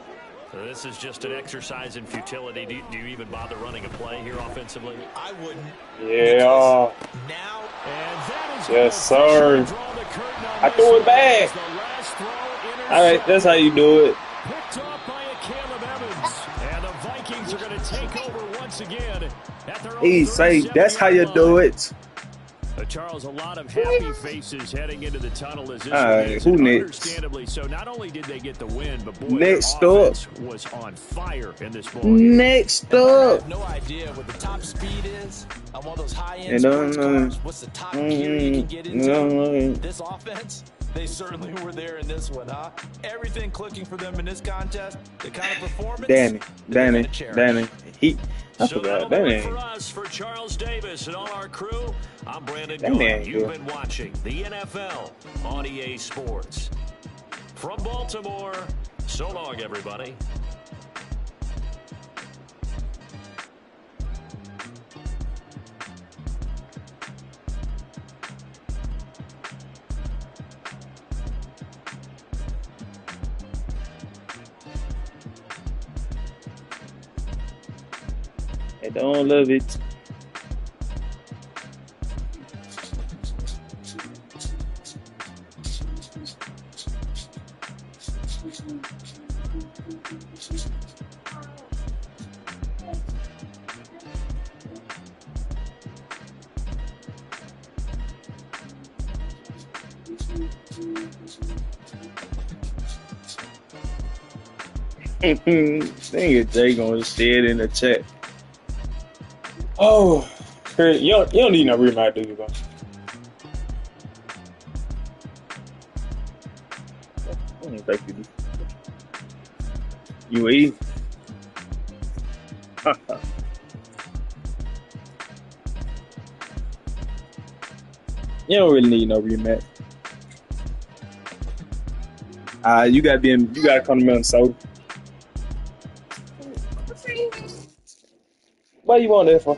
So this is just an exercise in futility. Do you even bother running a play here offensively? I wouldn't. Yeah. Now, And that is Yes, sir. I threw it back. All right, that's how you do it. Picked off by a Caleb Evans. And the Vikings are going to take over once again at their own He say that's how you do it. Charles, a lot of happy faces heading into the tunnel as this All one right, is. who And next? understandably so. Not only did they get the win, but boy, Next their up. offense was on fire in this ball. Next I up. have no idea what the top speed is on one of those high-end And, sports cars. What's the top gear you can get into? mm, This offense, they certainly were there in this one, huh? Everything clicking for them in this contest, the kind of performance. Danny. I So forgot. that'll do Danny. it for us, for Charles Davis and all our crew. I'm Brandon That Gaudin. man You've good. been watching the NFL on EA Sports. From Baltimore, so long, everybody. I don't love it. Dang it, Jay gonna say it in the chat. Oh, Kurt, you don't need no rematch, do you, bro? I don't think you do. You eat? You don't really need no rematch. You gotta come to Minnesota. What you want that for?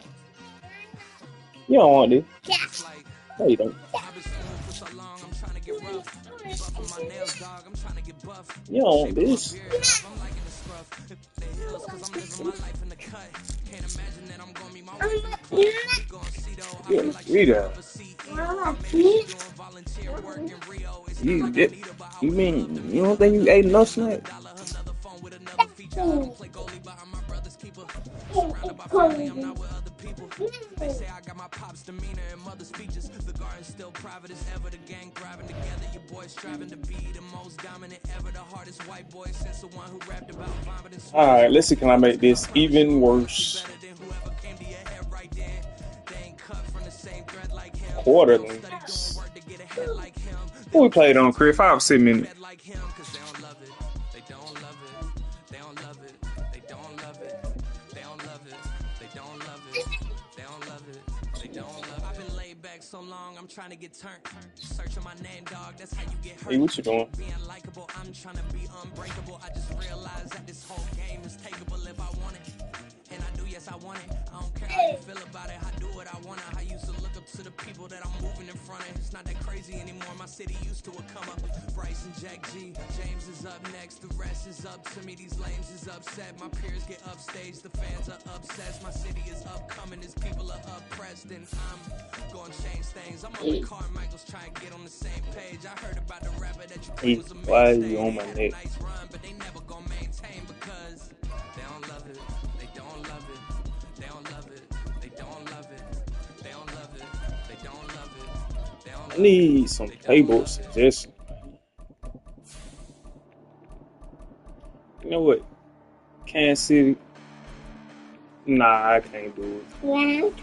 You don't want this. No, you don't. You don't want this. Read that. You mean you don't think you ate enough snack? They say I got my pop's demeanor and mother's features. The garden's still private as ever. The gang thriving together. Your boys striving to be the most dominant ever. The hardest white boy since the one who rapped about vomiting. Alright, let's see, can I make this even worse? Quarterlings. Who we played on, Chris? 5 or 6 minutes. back so long, I'm trying to get turned. Searching my name, dog, that's how you get hurt. Hey, what you doing? Being likable, I'm trying to be unbreakable. I just realized that this whole game is takeable if I want it. And I do, yes, I want it. I don't care how you feel about it. I do what I want to. I used to look up to the people that I'm moving in front of. It's not that crazy anymore. My city used to a come up. Bryce and Jack G. James is up next. The rest is up to me. These lames is upset. My peers get upstage. The fans are obsessed. My city is upcoming. These people are oppressed. And I'm going to change things. I'm on the Carmichael's trying to get on the same page. I heard about the rapper that you think was a Why are mainstay. you on my They had neck? a nice run, but they never going to maintain because they don't love it. They don't love it. They don't love it. They don't love it. They don't love it. They don't love it. They don't love I it. need some playbook suggestions. You know what? Kansas City. Nah, I can't do it. Oh,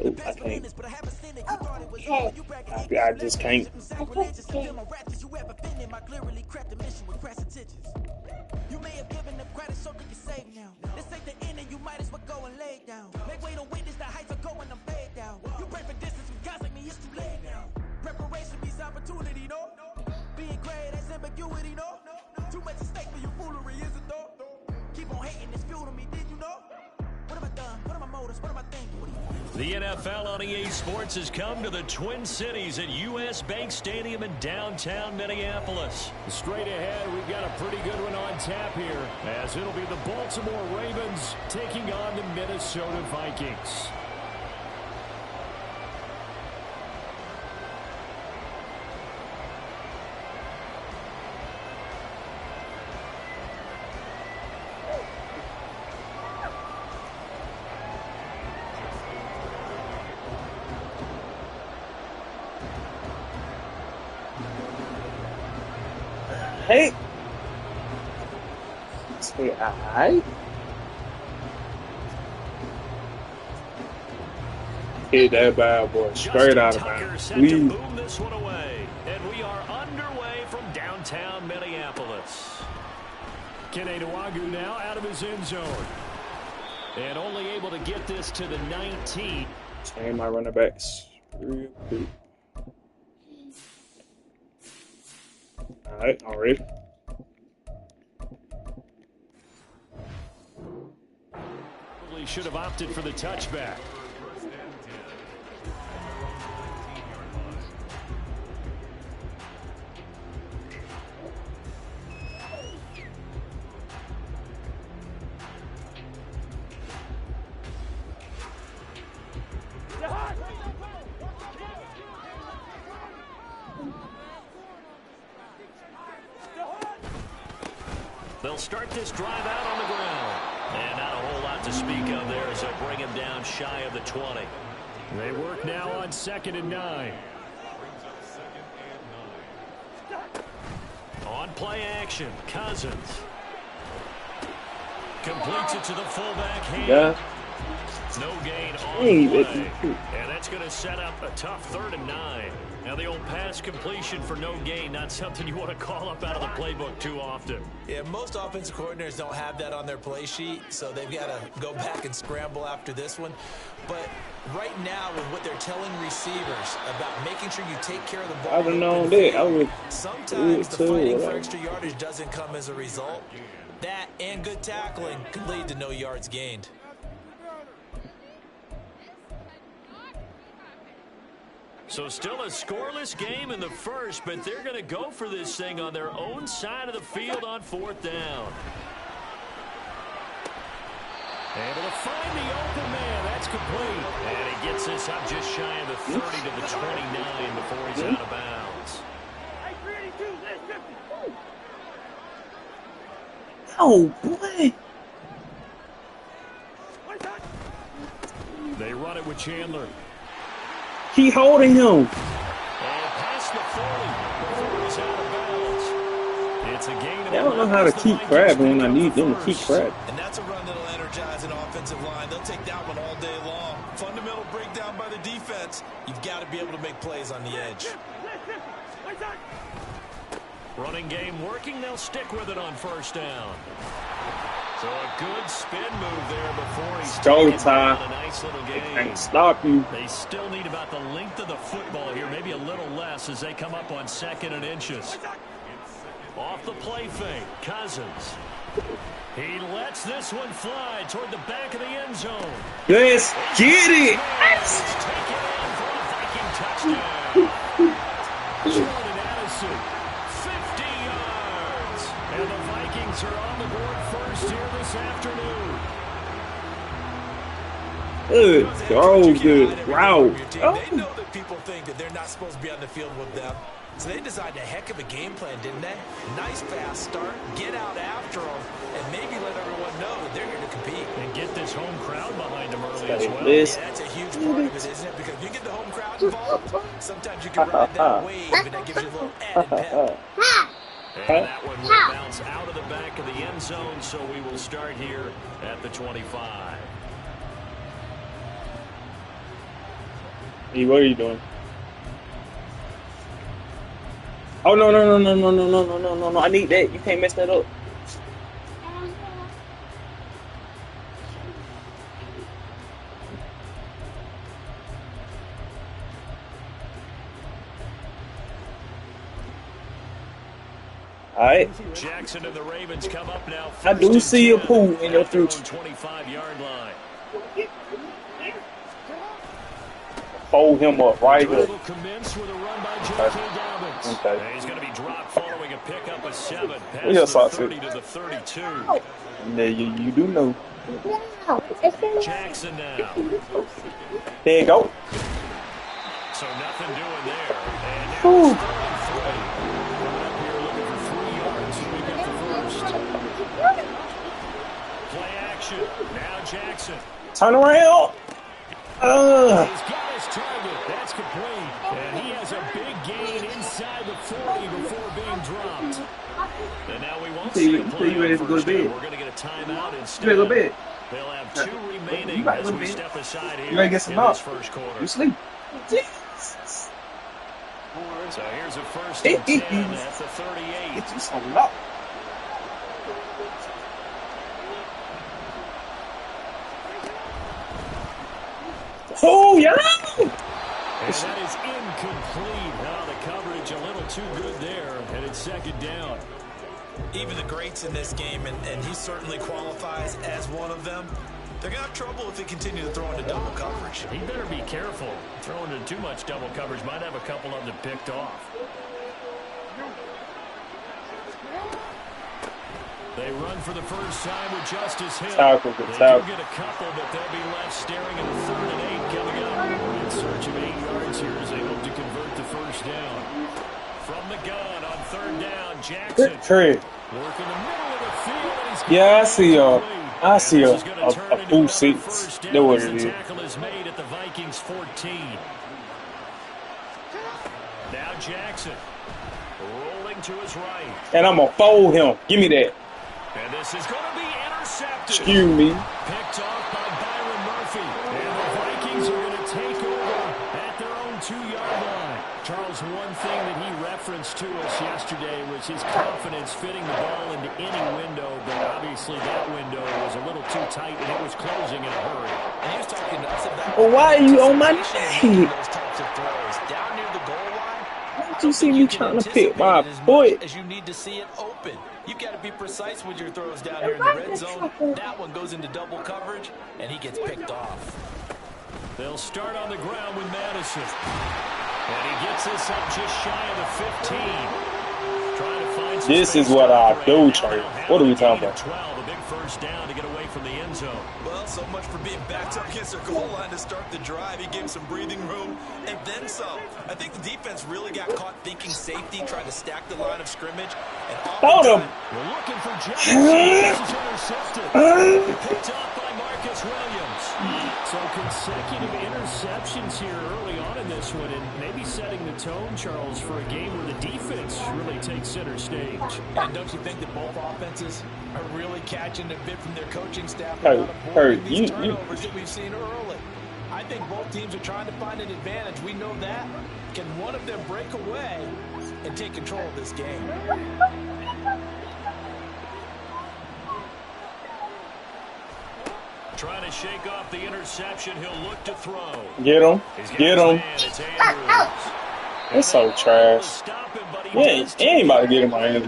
I can't. I just can't. You may have given them credit so they can save now. This ain't the end and you might as well go and lay down. Make way to witness the heights are going, I'm fade down. You pray for distance with guys like me, it's too late now. Preparation means opportunity, no? Being great, that's ambiguity, no? Too much at stake for your foolery, is it though? Keep on hating, it's fuel to me, did you know? What have I done? What are my motives? What am I thinking? What do you think? The NFL on EA Sports has come to the Twin Cities at U.S. Bank Stadium in downtown Minneapolis. Straight ahead, we've got a pretty good one on tap here, as it'll be the Baltimore Ravens taking on the Minnesota Vikings. Hey. Say alright. Hit that bad boy straight out of bounds. Set to boom this one away, and we are underway from downtown Minneapolis. Kene Nwangwu now out of his end zone, and only able to get this to the 19. Change my running backs real quick. Alright, already. Probably should have opted for the touchback. They'll start this drive out on the ground. And not a whole lot to speak of there as they bring him down shy of the 20. They work now on 2nd and 9. On play action, Cousins. Completes it to the fullback hand. Yeah. No gain on the play. And that's going to set up a tough 3rd and 9. Now the old pass completion for no gain, not something you want to call up out of the playbook too often. Yeah, most offensive coordinators don't have that on their play sheet, so they've got to go back and scramble after this one. But right now, with what they're telling receivers about making sure you take care of the ball, I don't know that. I would. sometimes the fighting for extra yardage doesn't come as a result. That and good tackling could lead to no yards gained. So still a scoreless game in the first, but they're going to go for this thing on their own side of the field on 4th down. Able to find the open man. That's complete. And he gets this up just shy of the 30 to the 29 before he's out of bounds. Oh, boy. They run it with Chandler. Keep holding him. And past the 40 before he's out of bounds. It's a gain of They don't know how to keep crabbing when I need them to keep crabbing. And that's a run that'll energize an offensive line. They'll take that one all day long. Fundamental breakdown by the defense. You've got to be able to make plays on the edge. Running game working. They'll stick with it on 1st down. So a good spin move there before he's Go taken time. down. A nice little They game. can't stop you. They still need about the length of the football here, maybe a little less as they come up on 2nd and inches. Off the play fake, Cousins. He lets this one fly toward the back of the end zone. Let's get it. Take it in for a Viking touchdown. Jordan Addison, 50 yards. And the Vikings are on the board first here this afternoon. Good throw, good route. They know that people think that they're not supposed to be on the field with them. So they designed a heck of a game plan, didn't they? Nice fast start, get out after them, and maybe let everyone know that they're here to compete. And get this home crowd behind them early as well. This. Yeah, that's a huge part of it, isn't it? Because you get the home crowd involved, sometimes you can ride that wave, and that gives you a little added pep. And that one will bounce out of the back of the end zone, so we will start here at the 25. Hey, what are you doing? Oh, no. I need that. You can't mess that up. All right. Jackson and the Ravens come up now. I do see a pool in your future. 25-yard line. Fold him up right here. Commence with a run by J.K. Dobbins. Okay. And he's going to be dropped following a pickup of 7. Yes, Past I the see. 30 to the 32. Yeah, you do know. Jackson now. There you go. So nothing doing there. And now Whew. it's 3rd and 3. Coming up here looking for 3 yards to pick up the first. Play action. Now Jackson. Turn around. He's got his target. That's complete. And he has a big gain inside the 40 before being dropped. And now we won't see a play on first down. We're going to get a timeout instead. You ready to go to bed? They'll have 2 remaining You as to we bed? step aside here You ready to get some in milk? this first quarter. You sleep. So here's a 1st and 10 at the 38. Get you some milk. Oh, yeah. And that is incomplete. Now the coverage a little too good there, and it's 2nd down. Even the greats in this game, and he certainly qualifies as one of them, they're going to have trouble if they continue to throw into double coverage. He better be careful. Throwing into too much double coverage might have a couple of them picked off. They run for the first time with Justice Hill. Tackle, They tackle. do get a couple, but they'll be left staring at a 3rd and 8 coming up. In search of 8 yards here as they hope to convert the first down. From the gun on 3rd down, Jackson. Good trade. Working the middle of the field, and he's Yeah, I see And this is gonna a turn into full another seats. first down Know what as it the is. tackle is made at the Vikings 14. Now Jackson rolling to his right. And I'm going to fold him. Give me that. And this is going to be intercepted. Excuse me. Picked off by Byron Murphy. And the Vikings are going to take over at their own 2-yard line. Charles, one thing that he referenced to us yesterday was his confidence fitting the ball into any window, but obviously that window was a little too tight and it was closing in a hurry. And he was talking to us about Well, why are you on my neck? those types of throws down near the goal line. Don't you see me trying to pick my foot? As you need to see it open. You've got to be precise with your throws down here in the red zone. That one goes into double coverage, and he gets picked off. They'll start on the ground with Madison. And he gets this up just shy of the 15. Trying to find some This is space what to I operate. do, Now Trey. they'll have What are we a talking gain about? of 12, a big first down to get away from the end zone. Well, so much for being backed up against their goal line to start the drive. He gave some breathing room and then some. I think the defense really got caught thinking safety, trying to stack the line of scrimmage. And Hold him. We're looking for Jackson. This is intercepted. Picked off by Marcus Williams. So consecutive interceptions here early on in this one, and maybe setting the tone, Charles, for a game where the defense really takes center stage. And don't you think that both offenses are really catching a bit from their coaching staff Hey, about avoiding hey, these you- turnovers that we've seen early? I think both teams are trying to find an advantage. We know that. Can one of them break away and take control of this game? Trying to shake off the interception. He'll look to throw. Get him. Get him. That's so trash. Yeah, he ain't about to get him my hands.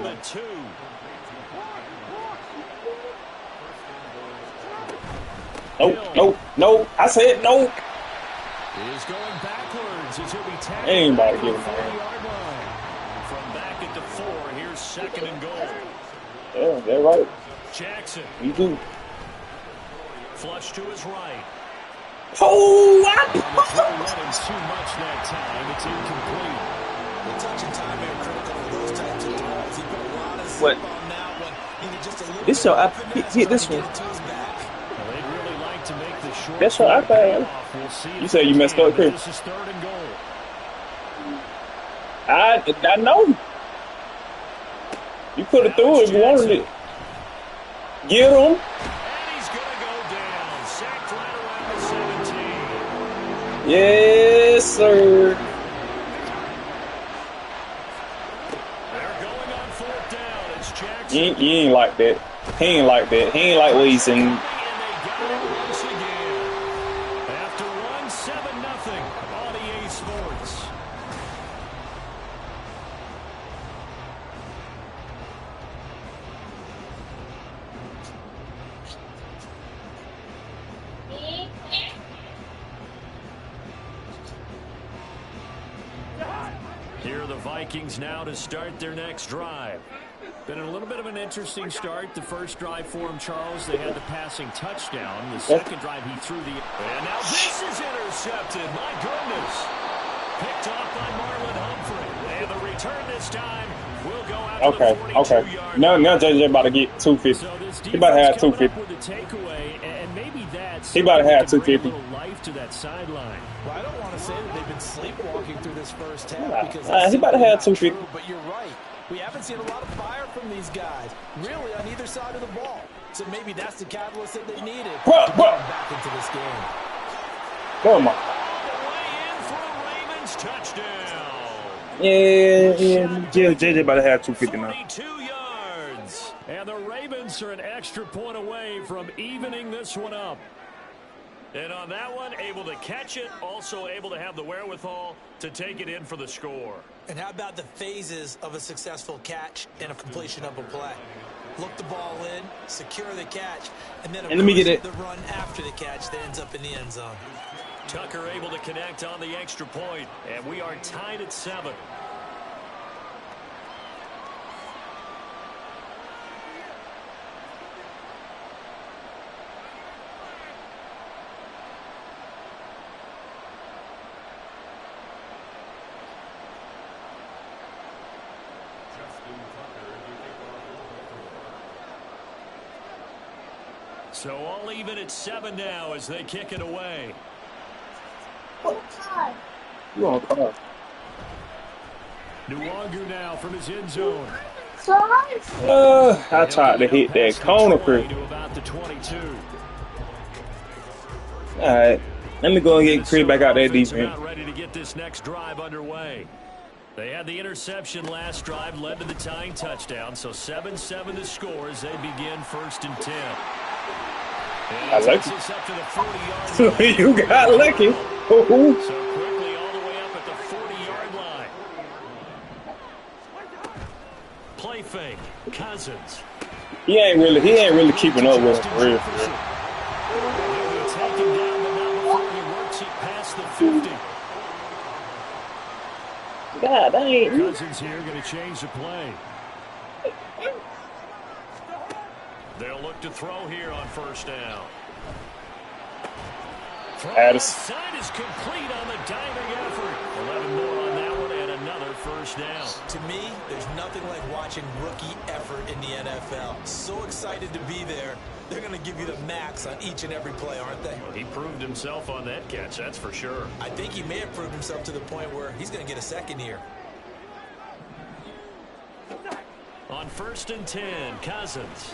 No. I said no. Is going backwards as he'll be tackled. Ain't about to get him my hands. From back at the 4, here's 2nd and goal. Yeah, that's right. Jackson. You do. Flush to his right. Oh, Let him too much that time. It's incomplete. The touch and time are critical for those types of throws. He put a lot of zip what? on that one. Just a little This your hit this one. Well, they'd really like to make the short. That's your iPad. We'll see. You said you messed up, Chris. This is 3rd and goal. I know. You could have threw it if you wanted it. Get him. Yes, sir. They're going on 4th down. It's Jackson. You ain't like that. He ain't like that. He ain't like what he's saying. And they got it once again. After one, 7-0 on EA Sports. Here are the Vikings now to start their next drive. Been a little bit of an interesting start. The first drive for him, Charles, they had the passing touchdown. The second drive, he threw the... And now this is intercepted. My goodness. Picked off by Marlon Humphrey. And the return this time will go out to the 42-yard line. Now JJ about to get 250. So He about to have 250. with the takeaway, and maybe that's He about to have bring a 250. little life to that sideline. Well, I don't want to say that they've been sleepwalking through this first half because he about to have 250. true, but you're right. We haven't seen a lot of fire from these guys, really, on either side of the ball. So maybe that's the catalyst that they needed to get back into this game. Come on. All the way in for a Ravens touchdown. Yeah. JJ about to have 250 now. 42 yards. And the Ravens are an extra point away from evening this one up. And on that one, able to catch it, also able to have the wherewithal to take it in for the score. And how about the phases of a successful catch and a completion of a play? Look the ball in, secure the catch, and then let me get it. The run after the catch that ends up in the end zone. Tucker able to connect on the extra point, and we are tied at 7. So all even at 7 now as they kick it away. You on call. Nuwangu now from his end zone. I tried to hit that corner, Chris. To about the 22. All right, let me go and get Chris back out there defense. About ready to get this next drive underway. They had the interception last drive, led to the tying touchdown. So 7-7 the score as they begin 1st and 10. I like it. Up to the 40-yard line. You got lucky. So quickly all the way up at the 40-yard line. Play fake. Cousins. He ain't really keeping up with him for real. Take him down, but not before he works it past the 50. God, that ain't. Cousins here going to change the play. They'll look to throw here on 1st down. Addis. Side is complete on the diving effort. 11 more on that one and another 1st down. To me, there's nothing like watching rookie effort in the NFL. So excited to be there. They're going to give you the max on each and every play, aren't they? Well, he proved himself on that catch, that's for sure. I think he may have proved himself to the point where he's going to get a second here. On 1st and 10, Cousins.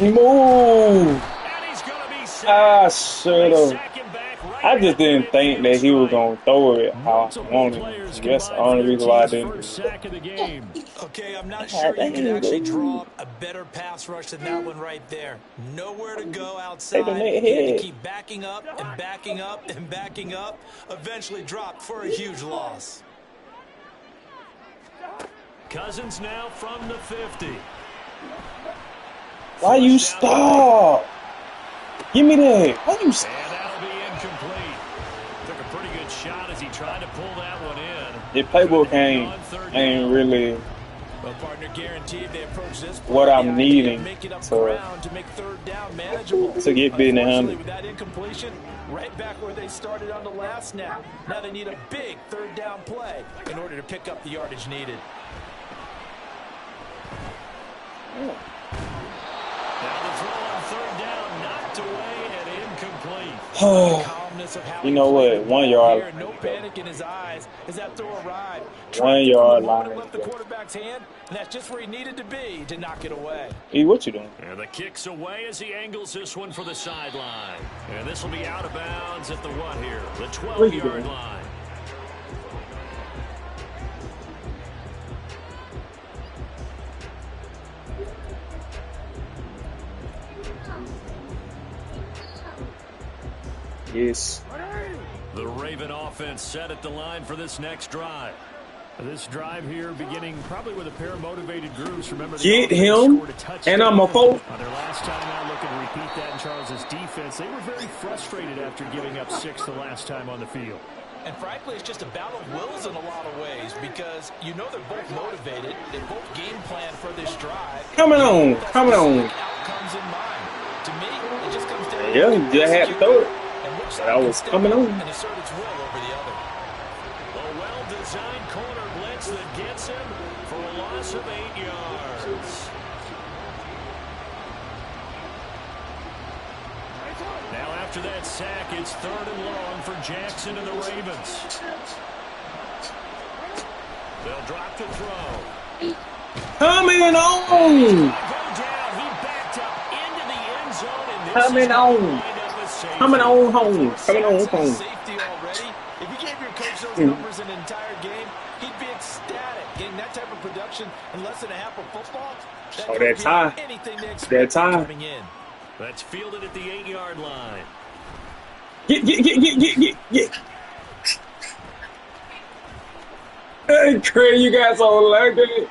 Move. And he's going to be sacked. Shut up. Sack him back right I just didn't think that he was gonna throw it how I wanted. That's the only reason why I didn't do it. Sack of the game. Okay, I'm not sure you can actually draw up a better pass rush than that one right there. Nowhere to go outside. He had to keep backing up and backing up and backing up. Eventually dropped for a huge loss. Cousins now from the 50. Why you stop? Give me that. Why you stop? And that'll be incomplete. Took a pretty good shot as he tried to pull that one in. The playbook ain't really Well, partner, guaranteed they approach this what I'm needing make it up to ground to make third down manageable. To get business handled. With that incompletion, right back where they started on the last snap. Now they need a big third down play in order to pick up the yardage needed. Now the throw on third down, knocked away and incomplete. You know what? 1 yard. No panic in his eyes as that throw arrived. 1 yard line. Left the quarterback's hand, and that's just where he needed to be to knock it away. E, what you doing? And the kick's away as he angles this one for the sideline. And this will be out of bounds at the what here? The 12-yard line. Yes. The Raven offense set at the line for this next drive. This drive here beginning probably with a pair of motivated groups. Remember, get him, and I'm a foe. On their last time out, looking to repeat that in Charles's defense. They were very frustrated after giving up 6 the last time on the field. And frankly, it's just a battle of wills in a lot of ways because you know they're both motivated. They both game plan for this drive. Coming on. Outcomes in mind. To me, it just comes down to you just had to throw it. But I was coming on. And assert its will over the other. A well-designed corner blitz that gets him for a loss of 8 yards. Now after that sack, it's 3rd and long for Jackson and the Ravens. They'll drop to throw. Coming on. Coming on. Coming on home. Coming on home. Safety already. If you gave your coach those numbers an entire game, he'd be ecstatic. Getting that type of production in less than a half of football. That's high. That's high. That's fielded at the 8-yard line. Get. Hey, Craig, you guys all like it.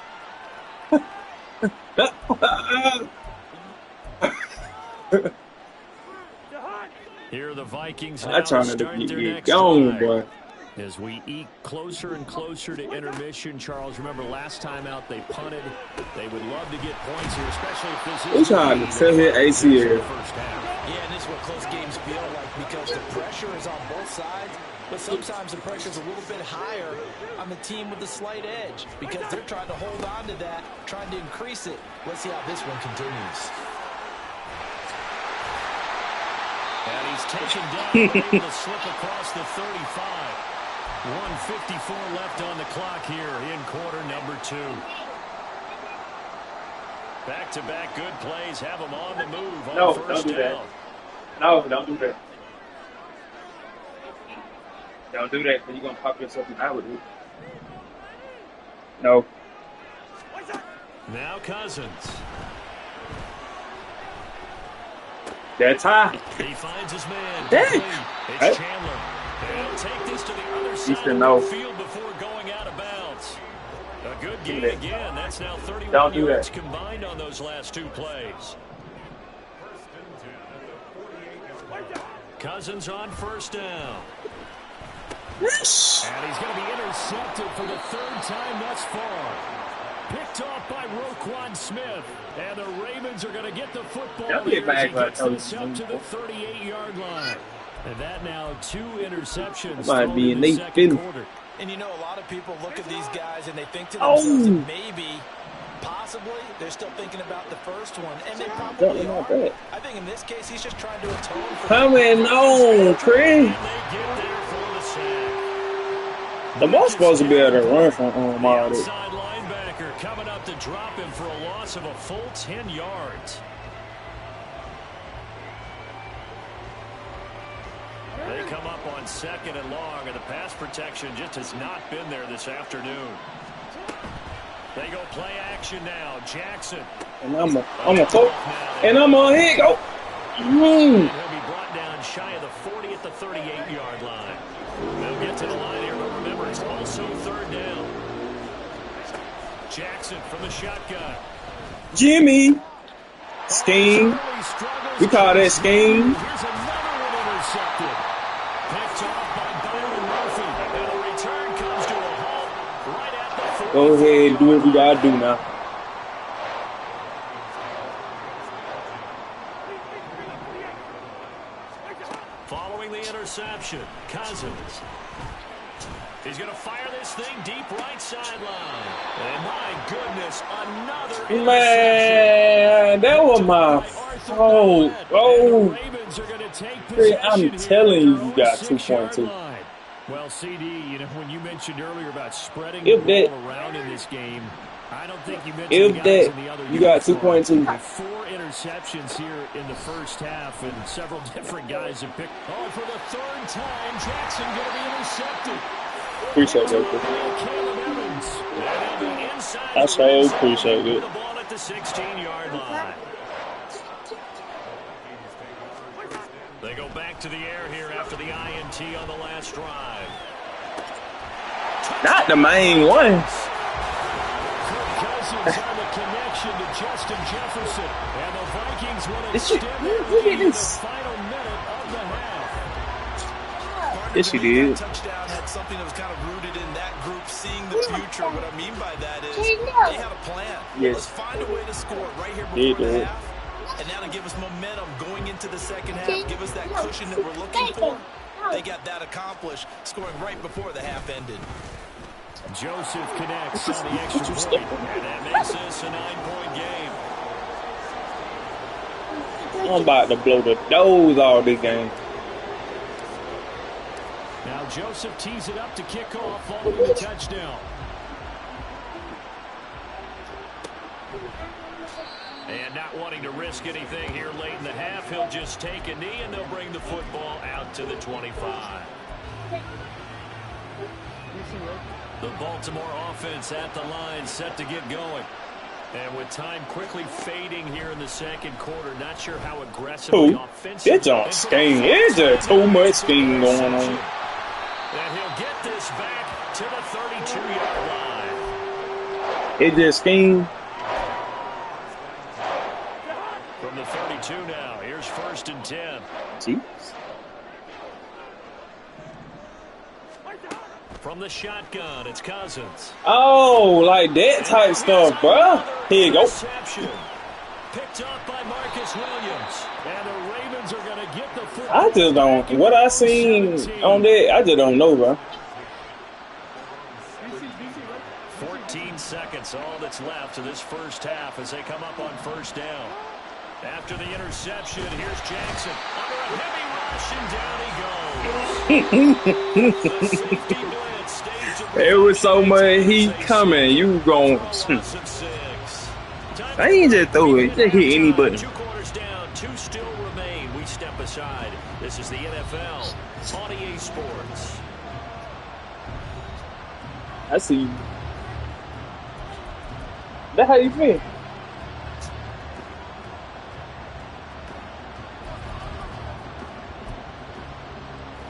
Here are the Vikings now I'm trying to get going, boy. As we eke closer and closer to intermission, Charles, remember last time out they punted. They would love to get points here, especially if this is... We're trying to tell his ACL. Yeah, and this is what close games feel like because the pressure is on both sides, but sometimes the pressure is a little bit higher on the team with the slight edge because they're trying to hold on to that, trying to increase it. Let's see how this one continues. And he's taken down, able to slip across the 35. 1:54 left on the clock here in quarter number 2. Back-to-back good plays have them on the move on first down. No, don't do that. Don't do that because you're going to pop yourself in the eye with it. No. Now Cousins. That's high. He finds his man. Dang. It's Chandler. He'll take this to the other side of the field before going out of bounds. A good game again. That's now 31 yards combined on those last 2 plays. Cousins on first down. Yes. And he's going to be intercepted for the 3rd time thus far. Picked off by Roquan Smith. And the Ravens are going to get the football here as he gets this up to the 38-yard line. And that now 2 interceptions might be in the second quarter. And you know, a lot of people look at these guys and they think to themselves that maybe, possibly, they're still thinking about the first one. And they probably are. I think in this case, he's just trying to atone for... Coming on, Craig. The ball's supposed to be able to run from all this. Outside linebacker coming up to drop him for a loss of a full 10 yards. They come up on 2nd and long, and the pass protection just has not been there this afternoon. They go play action now. Jackson. And I'm a foot. And I'm a hit. Oh. He'll be brought down shy of the 40 at the 38-yard line. They'll get to the line here, but remember, it's also 3rd down. Jackson from the shotgun. Jimmy. Scheme. We call that scheme. Here's another one intercepted. Picked off by Byron Murphy. And the return comes to a halt right at the 40. Go ahead and do what we got to do now. Following the interception, Cousins. He's going to fire this thing deep right sideline. And my goodness, another interception. Man, that was my fault. Oh, I'm telling you, you got 2.2. Well, CD, you know, when you mentioned earlier about spreading If the that- ball around in this game, I don't think you mentioned If the guys that- in the other you got uniform. 2.2. 4 interceptions here in the first half, and several different guys have picked. Oh, for the 3rd time, Jackson going to be intercepted. Appreciate that. Caleb Evans. And they'll be inside I the so red zone appreciate with it. the ball at the 16-yard line. They go back to the air here after the INT on the last drive. Not the main one. Cousins on the connection to Justin Jefferson. And the Vikings will This shit- extend look their at lead in the this. final minute of the half. Yes, you did. Touchdown had something that was kind of rooted in that group seeing the future. What I mean by that is they had a plan. Yes. Let's find a way to score right here They before the did. half. And now to give us momentum going into the second half, give us that cushion that we're looking for. They got that accomplished, scoring right before the half ended. Joseph connects on the extra point, and that makes this a 9-point game. I'm about to blow the doors off this game. Now Joseph tees it up to kick off following the touchdown. And not wanting to risk anything here late in the half, he'll just take a knee, and they'll bring the football out to the 25. The Baltimore offense at the line, set to get going. And with time quickly fading here in the second quarter, not sure how aggressively offensive. It's on scheme. It's just too much scheme going on. And he'll get this back to the 32-yard line. It's just scheme. From the 32 now, here's 1st and 10. Jeez. From the shotgun, it's Cousins. Oh, like that type stuff, bruh. Here you go. Reception. Picked up by Marcus Williams. And the Ravens are going to get the football. I just don't. What I seen on that, I just don't know, bro. 14 seconds, all that's left to this first half as they come up on 1st down. After the interception, here's Jackson under a heavy rush, and down he goes. The safety blitz stays at There was so much heat coming. You gon' I ain't just throw it. Just hit any button. 2 quarters down, 2 still remain. We step aside. This is the NFL on EA Sports. I see you. That's how you feel.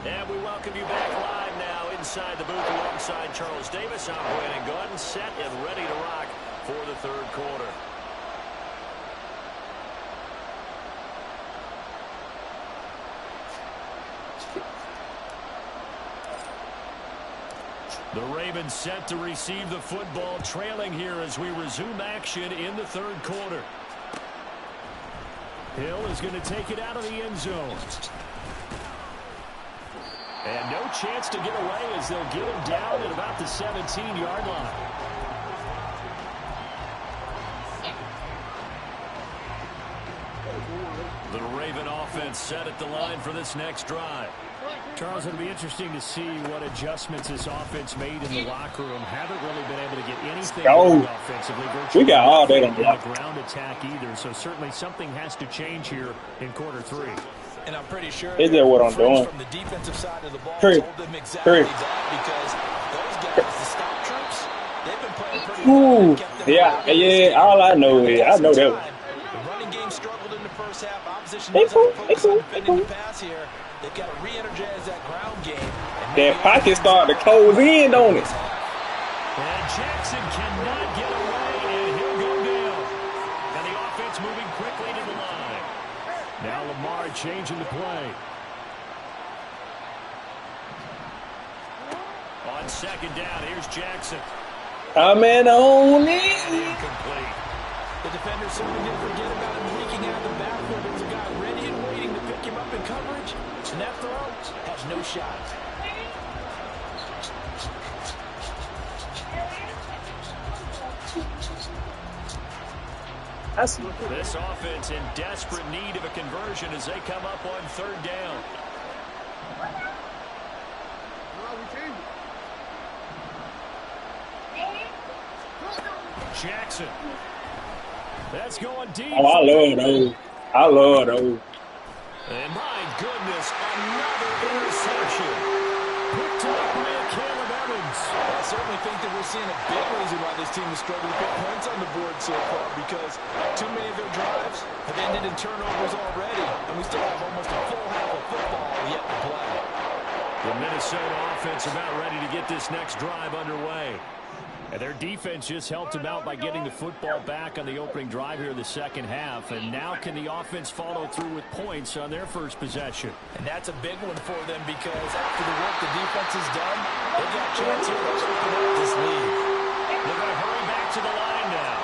And we welcome you back live now inside the booth alongside Charles Davis. I'm Brandon Gordon, set and ready to rock for the 3rd quarter. The Ravens set to receive the football, trailing here as we resume action in the 3rd quarter. Hill is going to take it out of the end zone. And no chance to get away as they'll get him down at about the 17-yard line. The Raven offense set at the line for this next drive. Charles, it'll be interesting to see what adjustments this offense made in the locker room. Haven't really been able to get anything going offensively. We got all that on the ground attack either, so certainly something has to change here in quarter 3. And I'm pretty sure It's just what I'm doing. from the defensive side of the ball Curry. told them exactly Curry. that, because those guys, the stop troops, they've been playing pretty well. Ooh, They've kept them yeah, alive in this yeah. game. All I know is I know that Some one. time. The running game struggled in the first half. Opposition They knows how to cool, they focus on cool, they defending cool. the pass here. They've got to re-energize that ground game. And That maybe pocket open started to things close up. in, don't it? And Jackson cannot get away, and he'll go down. And the offense moving quickly to the line. Now Lamar changing the play. On second down, here's Jackson. Coming on And in. incomplete. The defender certainly didn't forget about him leaking out of the backfield. There's a guy ready and waiting to pick him up in coverage. And that throw has no shot. This offense in desperate need of a conversion as they come up on third down. Jackson. That's going deep. Oh, I love those. I love those. And my goodness, another interception. Picked up by Caleb Evans. I certainly think that we're seeing a big reason why this team is struggling to put points on the board so far, because too many of their drives have ended in turnovers already, and we still have almost a full half of football yet to play. The Minnesota offense about ready to get this next drive underway. And their defense just helped them out by getting the football back on the opening drive here in the second half. And now can the offense follow through with points on their first possession? And that's a big one for them, because after the work the defense has done, they've got a chance here to open up this lead. They're going to hurry back to the line now.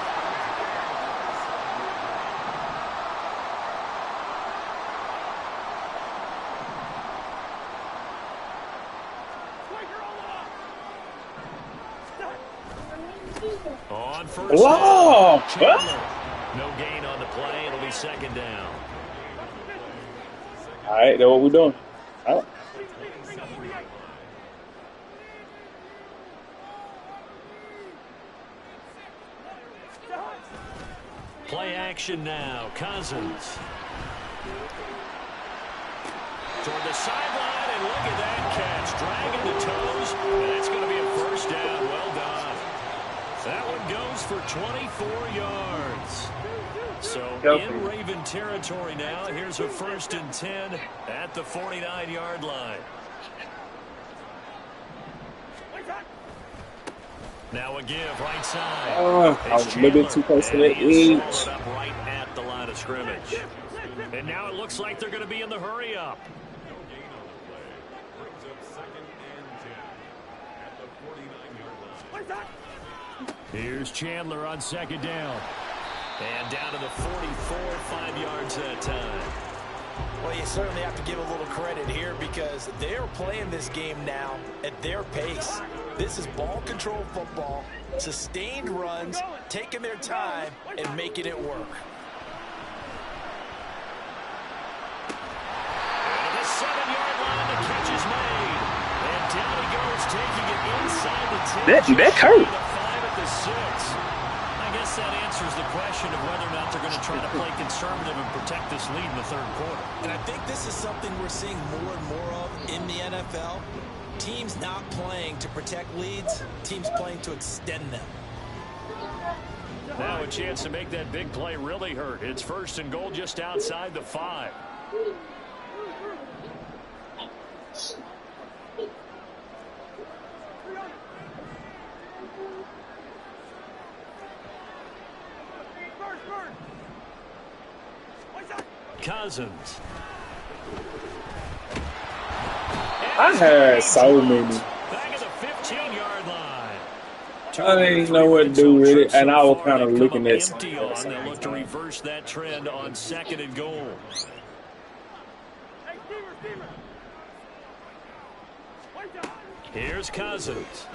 On first Wow. down, Chandler. No gain on the play. It'll be second down. All right, that's what we're doing. All right. Play action now. Cousins. Toward the sideline, and look at that catch. Dragging the toes, and that's going to be a first down. Well done. That one goes for 24 yards. So in Raven territory now. Here's a 1st and 10 at the 49-yard line. Now a give right side. I was a little bit too close to that edge. Up right at the line of scrimmage. And now it looks like they're going to be in the hurry up. No gain on the play. Brings up 2nd and 10 at the 49-yard line. Here's Chandler on second down. And down to the 44, 5 yards that time. Well, you certainly have to give a little credit here, because they're playing this game now at their pace. This is ball control football, sustained runs, taking their time and making it work. And at the 7-yard line, the catch is made. And down he goes, taking it inside the 10. That hurt. The 5 at the 6. I guess that answers the question of whether or not they're going to try to play conservative and protect this lead in the third quarter. And I think this is something we're seeing more and more of in the NFL. Teams not playing to protect leads, teams playing to extend them. Now a chance to make that big play really hurt. It's 1st and goal just outside the 5. Cousins. I had so many. Back at the 15-yard line. I didn't know what to do with it, and I was kind of looking at empty on. They'll look to reverse that trend on 2nd and goal. Here's Cousins.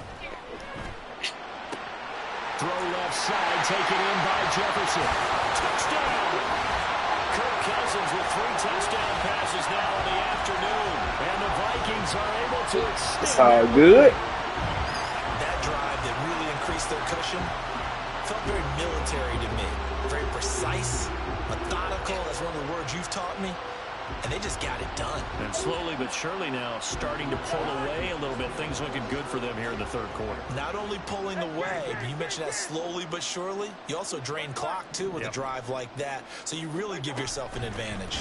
Throw left side, taken in by Jefferson. Touchdown! Kirk Cousins with 3 touchdown passes now in the afternoon. And the Vikings are able to extend. It's all good. That drive that really increased their cushion felt very military to me. Very precise, methodical. That's one of the words you've taught me. and they just got it done. And slowly but surely now starting to pull away a little bit. Things looking good for them here in the third quarter. Not only pulling away, but you mentioned that slowly but surely. You also drain clock, too, with a drive like that. So you really give yourself an advantage.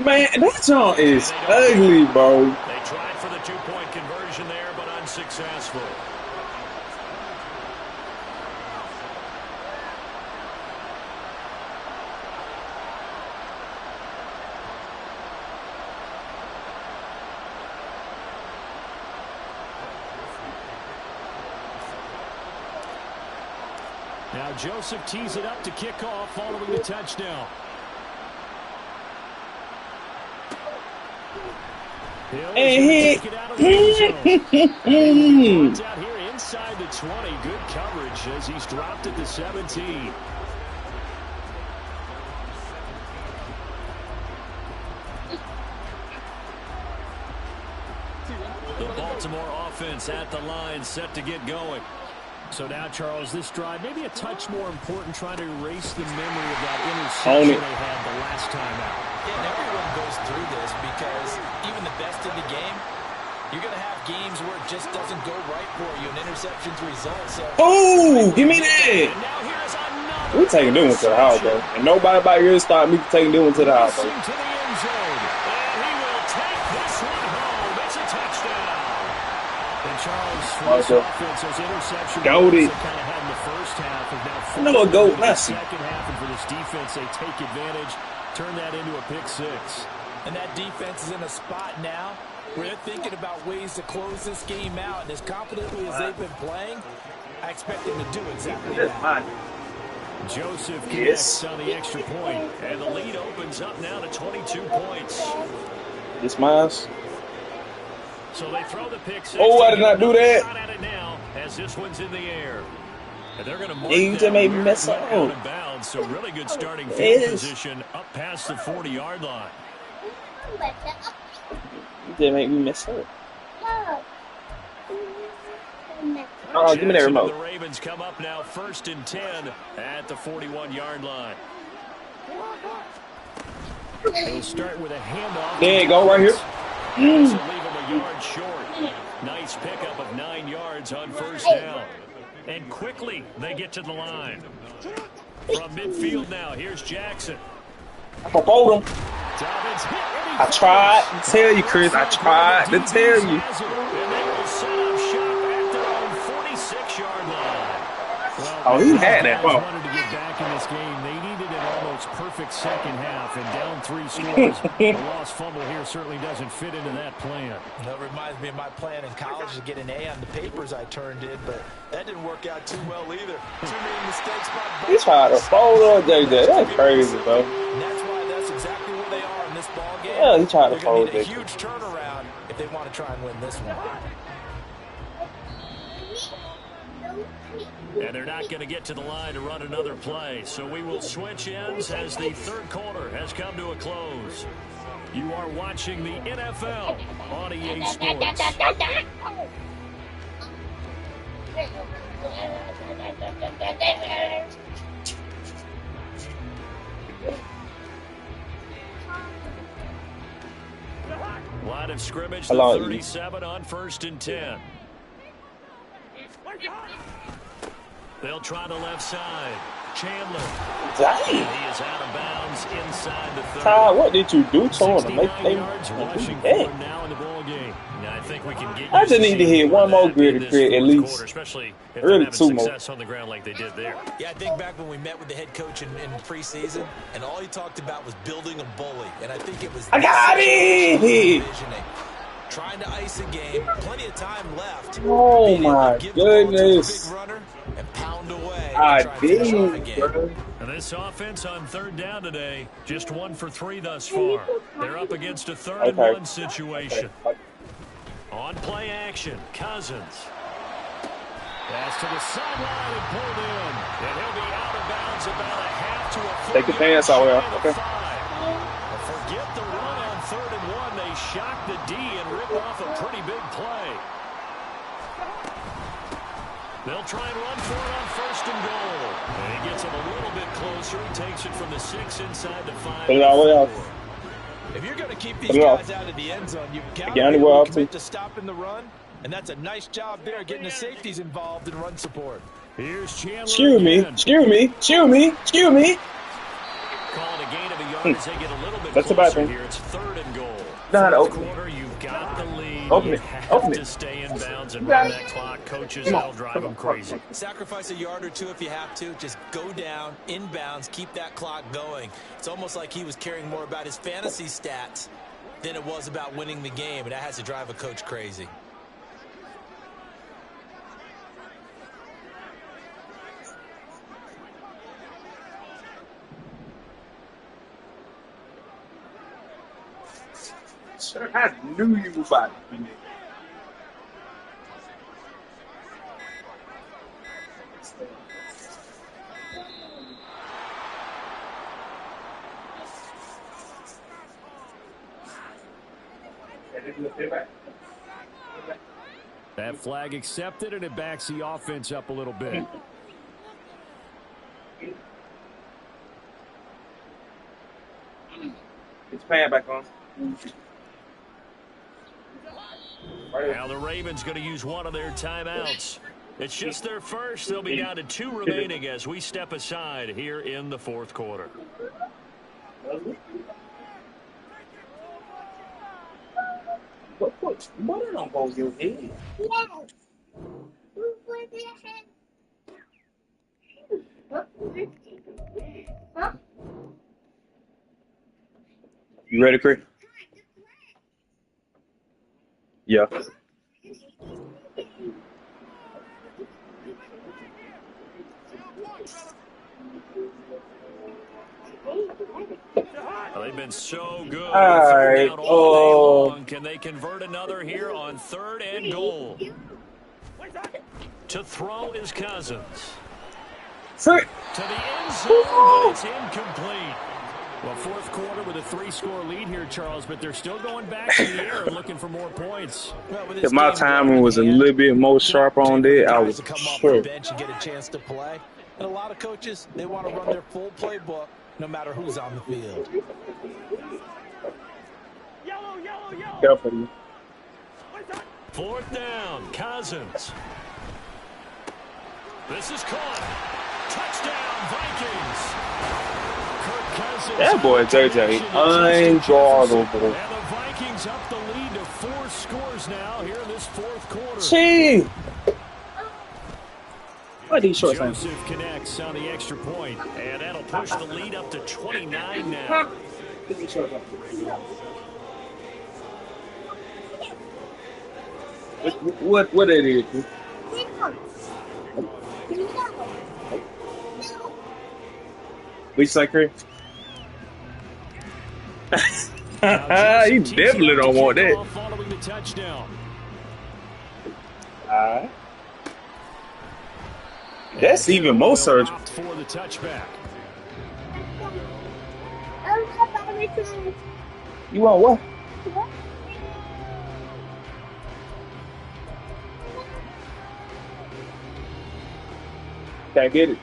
Man, that song is ugly, bro. They tried for the two-point conversion there, but unsuccessful. Now Joseph tees it up to kick off following the touchdown. Hey, Take it out of the end zone. Out here inside the 20. Good coverage as he's dropped it to 17. The Baltimore offense at the line, set to get going. So now, Charles, this drive maybe a touch more important, trying to erase the memory of that interception they had the last time out. Yeah, and everyone goes through this because even the best in the game, you're going to have games where it just doesn't go right for you, and interceptions result. So, oh, give me that. We taking this one to the house, bro. And nobody about here stop me taking this one to the house, bro. To the end zone. And he will take this one home. It's a touchdown. And Charles, for this offense, those interceptions they kind of had in the first half is now in the second half. And for this defense, they take advantage, turn that into a pick six. And that defense is in a spot now where they're thinking about ways to close this game out. And as confidently as they've been playing, I expect them to do exactly that. Joseph connects on the extra point, and the lead opens up now to 22 points. It's Miles. So they throw the pick six. Oh, I did not do that. Shot at it now as this one's in the air. And they're going to mark you just made me mess up. Out of bounds, so really good starting field position up past the 40-yard line. You just make me mess up. Oh, give me that remote. The Ravens come up now 1st and 10 at the 41-yard line. They'll start with a handoff. There you go, right here. Leave him a yard short. Nice pickup of 9 yards on first down. And quickly they get to the line. From midfield now, here's Jackson. I fold him. I tried to tell you, Chris. I tried to tell you. Oh, he had that ball. Wanted to get back in this game. They needed an almost perfect second half and down 3 scores. The lost fumble here certainly doesn't fit into that plan. That reminds me of my plan in college to get an A on the papers I turned in, but that didn't work out too well either. Too many mistakes by both. He tried to fold on JJ. That's crazy, bro. And that's why that's exactly where they are in this ball game. Yeah, he tried to fold They're JJ. going to need a huge turnaround if they want to try and win this one. And they're not going to get to the line to run another play. So we will switch ends as the third quarter has come to a close. You are watching the NFL on EA Sports. Line of scrimmage, the 37 on 1st and 10. They'll try the left side. Chandler. Dang. He is out of bounds inside the 30. Todd, what did you do to him to make them rushing do that? now in the ball game. I think we can get I just need to hit one more grid at least. Especially if really they're two having more. success on the ground like they did there. Yeah, I think back when we met with the head coach in preseason, and all he talked about was building a bully. And I think it was I got it! Trying to ice a game, plenty of time left. Oh my goodness. Big runner and pound away. I did, bro. And this offense on 3rd down today, just 1 for 3 thus far. They're up against a 3rd and 1 situation. On play action, Cousins. Pass to the sideline and pulled in. And he'll be out of bounds about a half to a foot. Take the pants out, okay. Forget the run on 3rd and 1. They shock the D and rip off a pretty big play. They'll try and run for it on 1st and goal. And he gets him a little bit closer. He takes it from the 6 inside the 5. Put it all the way off. If you're going to keep these guys out of the end zone, you've got to be Again, able to commit to stopping the run, and that's a nice job there, getting the safeties involved in run support. Here's Chandler. Excuse me. Excuse me. Excuse me. Excuse me. Calling a gain of a yard as they get a little bit That's closer about here. It's 3rd and goal. Not Fourth open. quarter, you've got the lead. Open You it. have Open to it. stay in bounds and run that clock. Coaches, that'll drive them crazy. Sacrifice a yard or two if you have to. Just go down, inbounds, keep that clock going. It's almost like he was caring more about his fantasy stats than it was about winning the game, and that has to drive a coach crazy. Sir, I knew you were about to be there. That flag accepted, and it backs the offense up a little bit. It's pad back on. Now the Ravens going to use one of their timeouts. It's just their first. They'll be down to 2 remaining as we step aside here in the 4th quarter. What don't go your head? You ready, Chris? Yeah. Well, they've been so good. All right. Down all day long. Can they convert another here on 3rd and goal? To throw is Cousins. To the end zone, but it's incomplete. Well, 4th quarter with a 3-score lead here, Charles, but they're still going back to the air and looking for more points. If my timing was a little bit more sharp on that, I was sure. Bench and get a chance to play. And a lot of coaches, they want to run their full playbook no matter who's on the field. Careful. 4th down, Cousins. This is caught. Touchdown, Vikings. Kirk Cousins. That boy JJ, unguardable. And the Vikings up the lead to 4 scores now here in this 4th quarter. Gee. What are these short things? Joseph connects on the extra point, and that'll push the lead up to 29 now. What it is? Lisa Chris? You definitely don't want that. Following the touchdown. Alright. That's even more surgical. For the touchback. You want what? Can't get it.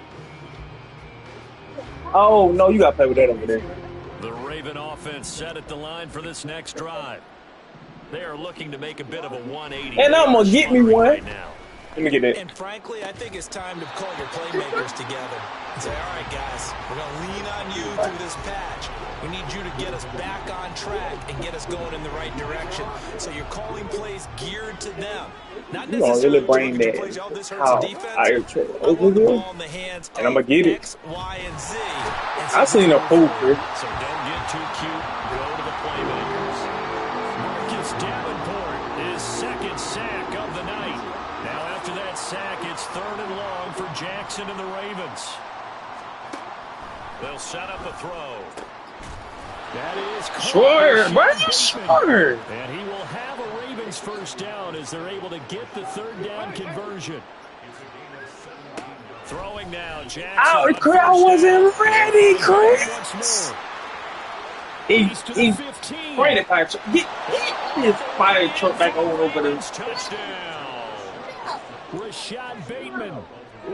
Oh, no, you got to play with that over there. The Raven offense set at the line for this next drive. They are looking to make a bit of a 180. And I'm going to get me one. Right now. Let me get that. And frankly, I think it's time to call your playmakers together and say, all right, guys, we're going to lean on you through this patch. We need you to get us back on track and get us going in the right direction. So you're calling plays geared to them. Not necessarily really bring that plays, oh, this hurts how the defense. I I want the ball in the hands and I'm going to get it. X, Y, and Z. I seen a pool, Chris. So don't get too cute. Go to the playmakers. Marcus Davenport, his 2nd sack of the night. Now after that sack, it's 3rd and long for Jackson and the Ravens. They'll set up a throw. That is Sure, buddy, sure. And he will have a Ravens 1st down as they're able to get the 3rd down conversion. Throwing now, Jackson. I wasn't ready, Chris. He's Brady fire truck. Get his fire truck back over there. Touchdown. Rashad Bateman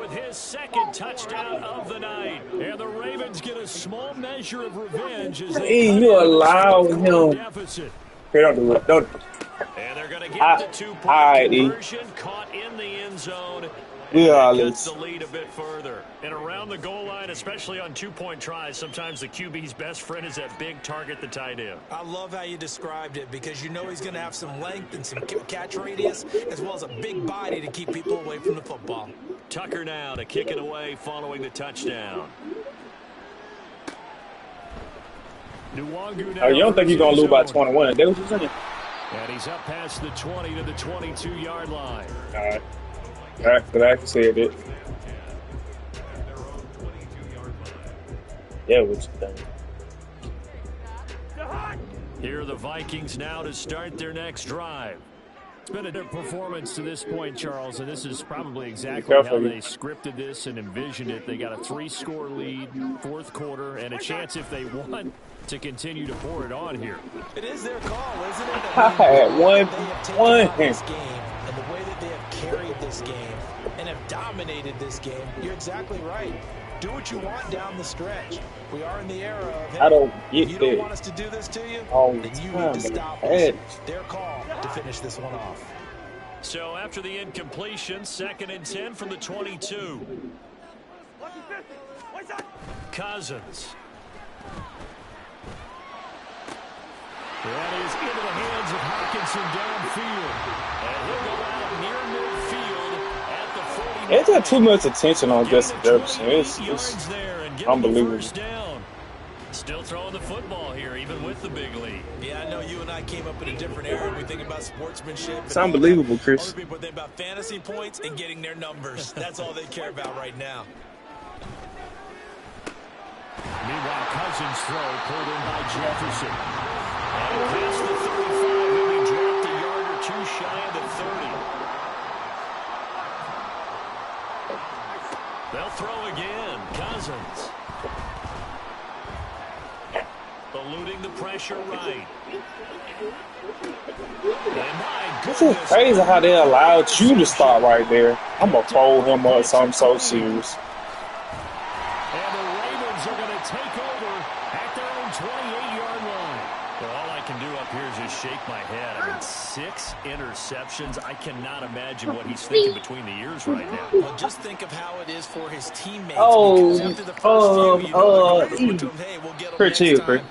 with his second touchdown of the night. And the Ravens get a small measure of revenge as they Hey, cut you into this allow fourth-quarter him. deficit. Okay, don't do it. Don't. And they're going to get the two-point conversion, caught in the end zone. And that cuts the lead a bit further. And around the goal line, especially on two-point tries, sometimes the QB's best friend is that big target, the tight end. I love how you described it because you know he's going to have some length and some catch radius as well as a big body to keep people away from the football. Tucker now to kick it away following the touchdown. Oh, you don't think you're going to lose by 21? That's what you're saying? And he's up past the 20 to the 22-yard line. All right. All right, but I can say it. Yeah, what you think? Here are the Vikings now to start their next drive. It's been a good performance to this point, Charles, and this is probably exactly how they scripted this and envisioned it. They got a 3-score lead, fourth quarter, and a chance if they want to continue to pour it on here. It is their call, isn't it? I had one. This game and the way that they have carried this game and have dominated this game, you're exactly right. Do what you want down the stretch. We are in the era of, hey, I don't get you that. don't want us to do this to you, then you need to stop us. Their call to finish this one off. So after the incompletion, 2nd and 10 from the 22. Cousins. That is into the hands of Hawkinson downfield. And he'll go out near midfield at the 40. It's got too much attention on Justin Jefferson. It's unbelievable. Still throwing the football here, even with the big lead. Yeah, I know you and I came up in a different era. We think about sportsmanship. It's unbelievable, Chris. Other people think about fantasy points and getting their numbers. That's all they care about right now. Meanwhile, Cousins' throw pulled in by Jefferson. And past the 35, he'll be dropped a yard or two shy of the 30. They'll throw again. Cousins. Eluding the pressure right. This is crazy how they allowed you to start right there. I'm going to fold him up, so I'm so serious. And the Ravens are going to take over at their own 28-yard line. Well, all I can do up here is just shake my head. I mean, 6 interceptions. I cannot imagine what he's thinking between the ears right now. Well, just think of how it is for his teammates. Because after the first few, hey, we'll get them next time.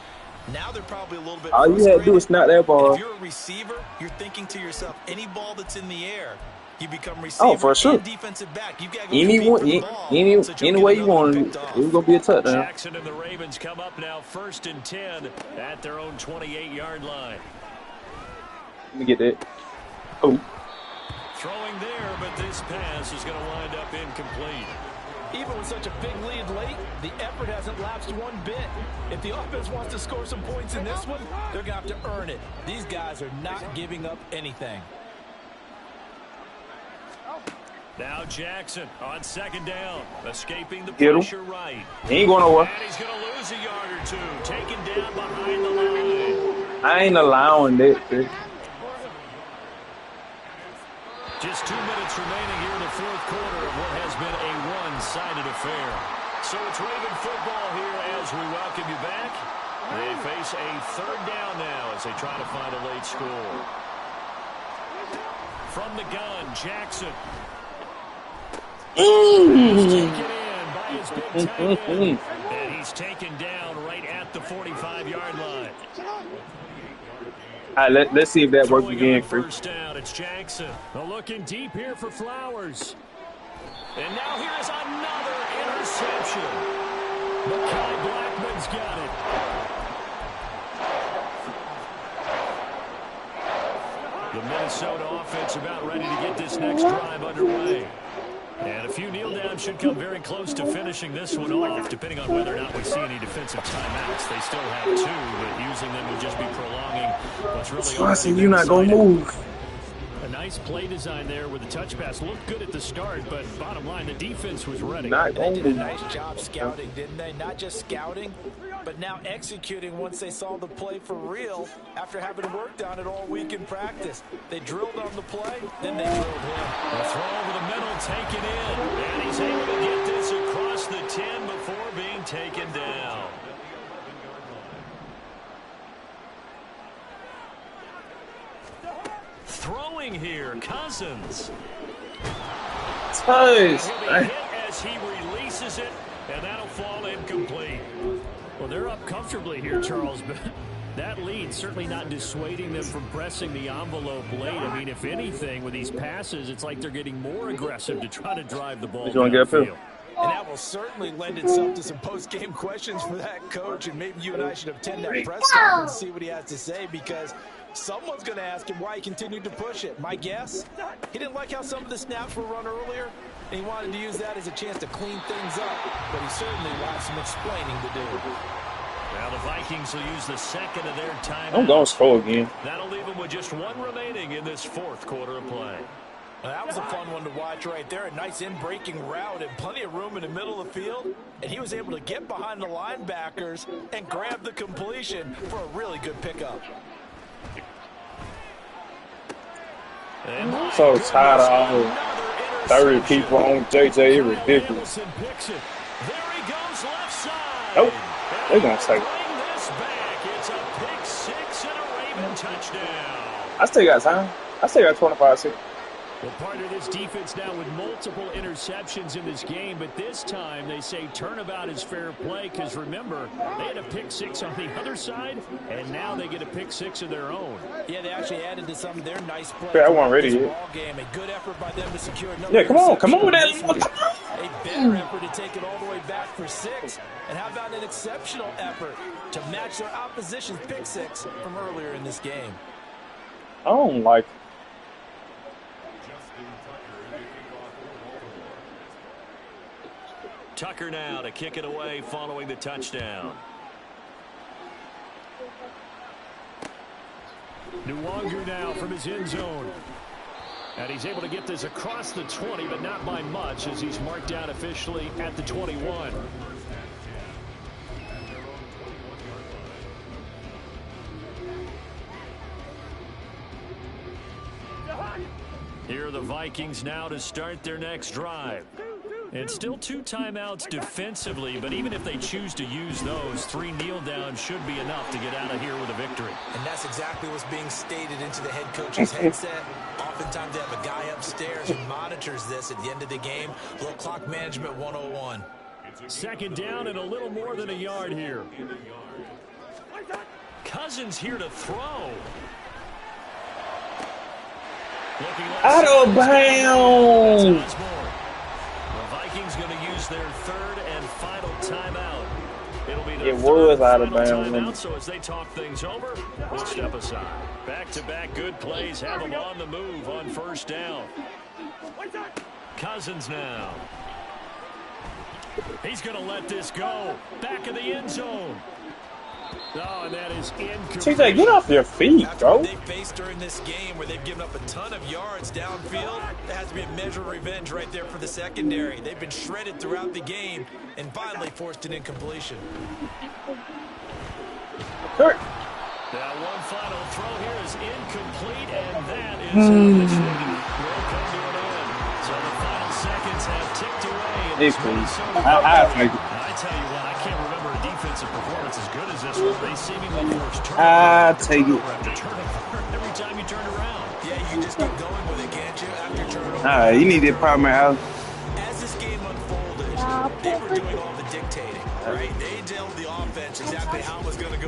Now they're probably a little bit all you had to do is snap that ball. If you're a receiver, you're thinking to yourself, any ball that's in the air, you become receiver for sure. and defensive back. You've got to go any way you want it, it's going to be a touchdown. Jackson and the Ravens come up now 1st and 10 at their own 28-yard line. Let me get that. Oh. Throwing there, but this pass is going to wind up incomplete. Even with such a big lead late, the effort hasn't lapsed one bit. If the offense wants to score some points in this one, they're going to have to earn it. These guys are not giving up anything. Now Jackson on 2nd down, escaping the pressure right. He ain't going nowhere. And he's going to lose a yard or two, taken down behind the line. I ain't allowing that. Just 2 minutes remaining here in the fourth quarter of what has been a one-sided affair. So it's Raven football here as we welcome you back. They face a 3rd down now as they try to find a late score. From the gun, Jackson. He's taken in by his big tight end. And he's taken down right at the 45-yard line. All right, let's see if that works again, Chris. First down, it's Jackson. Looking deep here for Flowers. And now here's another interception. Mekhi Blackman's got it. The Minnesota offense about ready to get this next drive underway. And a few kneel downs should come very close to finishing this one off, depending on whether or not we see any defensive timeouts. They still have 2, but using them would just be prolonging what's really Swanson, you're not going to move. A nice play design there with the touch pass. Looked good at the start, but bottom line, the defense was ready. They did a nice job scouting, didn't they? Not just scouting, but now executing once they saw the play for real after having worked on it all week in practice. They drilled on the play, then they drilled him. The throw over the middle taken in, and he's able to get this across the 10 before being taken down. Throwing here, Cousins. Nice. He'll be hit as he releases it, and that'll fall incomplete. Well, they're up comfortably here, Charles, but that lead certainly not dissuading them from pressing the envelope late. I mean, if anything, with these passes, it's like they're getting more aggressive to try to drive the ball downfield. And that will certainly lend itself to some post-game questions for that coach, and maybe you and I should attend that press conference and see what he has to say, because someone's going to ask him why he continued to push it. My guess, he didn't like how some of the snaps were run earlier, and he wanted to use that as a chance to clean things up, but he certainly will have some explaining to do. Now the Vikings will use the second of their time. I'm going to score again. That'll leave them with just one remaining in this fourth quarter of play. Well, that was a fun one to watch right there. A nice in-breaking route and plenty of room in the middle of the field. And he was able to get behind the linebackers and grab the completion for a really good pickup. I'm so tired of all 30 people on JJ. It's ridiculous. There he goes left side. Nope. They're going to take it. Bring this back. It's a pick six and a Raven touchdown. I still got time. I still got 25 seconds. Well, part of this defense now with multiple interceptions in this game, but this time they say turnabout is fair play because, remember, they had a pick six on the other side, and now they get a pick six of their own. Yeah, they actually added to some of their nice plays. Yeah, I wasn't ready yet. Ball game. A good effort by them to secure another. Yeah, come on with that. A better effort to take it all the way back for six. And how about an exceptional effort to match their opposition's pick six from earlier in this game? I don't like it. Tucker now to kick it away following the touchdown. Nwangu now from his end zone. And he's able to get this across the 20, but not by much as he's marked down officially at the 21. Here are the Vikings now to start their next drive. And still 2 timeouts defensively, but even if they choose to use those, 3 kneel downs should be enough to get out of here with a victory. And that's exactly what's being stated into the head coach's headset. Oftentimes they have a guy upstairs who monitors this at the end of the game. Little clock management 101. Second down and a little more than a yard here. Cousins here to throw. Out of bounds. Vikings going to use their third and final timeout. It'll be their it was out of timeout, bounds. so as they talk things over, we'll step aside. Back-to-back good plays have them on the move on first down. Cousins now. He's going to let this go. Back of the end zone. Oh, and that is incomplete. TJ, get off your feet, bro. They faced during this game where they've given up a ton of yards downfield. There has to be a measure of revenge right there for the secondary. They've been shredded throughout the game and finally forced an incompletion. Kurt. Now one final throw here is incomplete, and that is will come to an end. So the final seconds have ticked away. I take it. I tell you what, I can't remember a defensive performance as good as this one. They seemingly forced turnover. I take it. Every time you turn around. Yeah, you just keep going with it, can't you? After turnover. All right, you need to primary out. As this game unfolded, they were doing all the dictating, right? They told the offense exactly how it was going to go.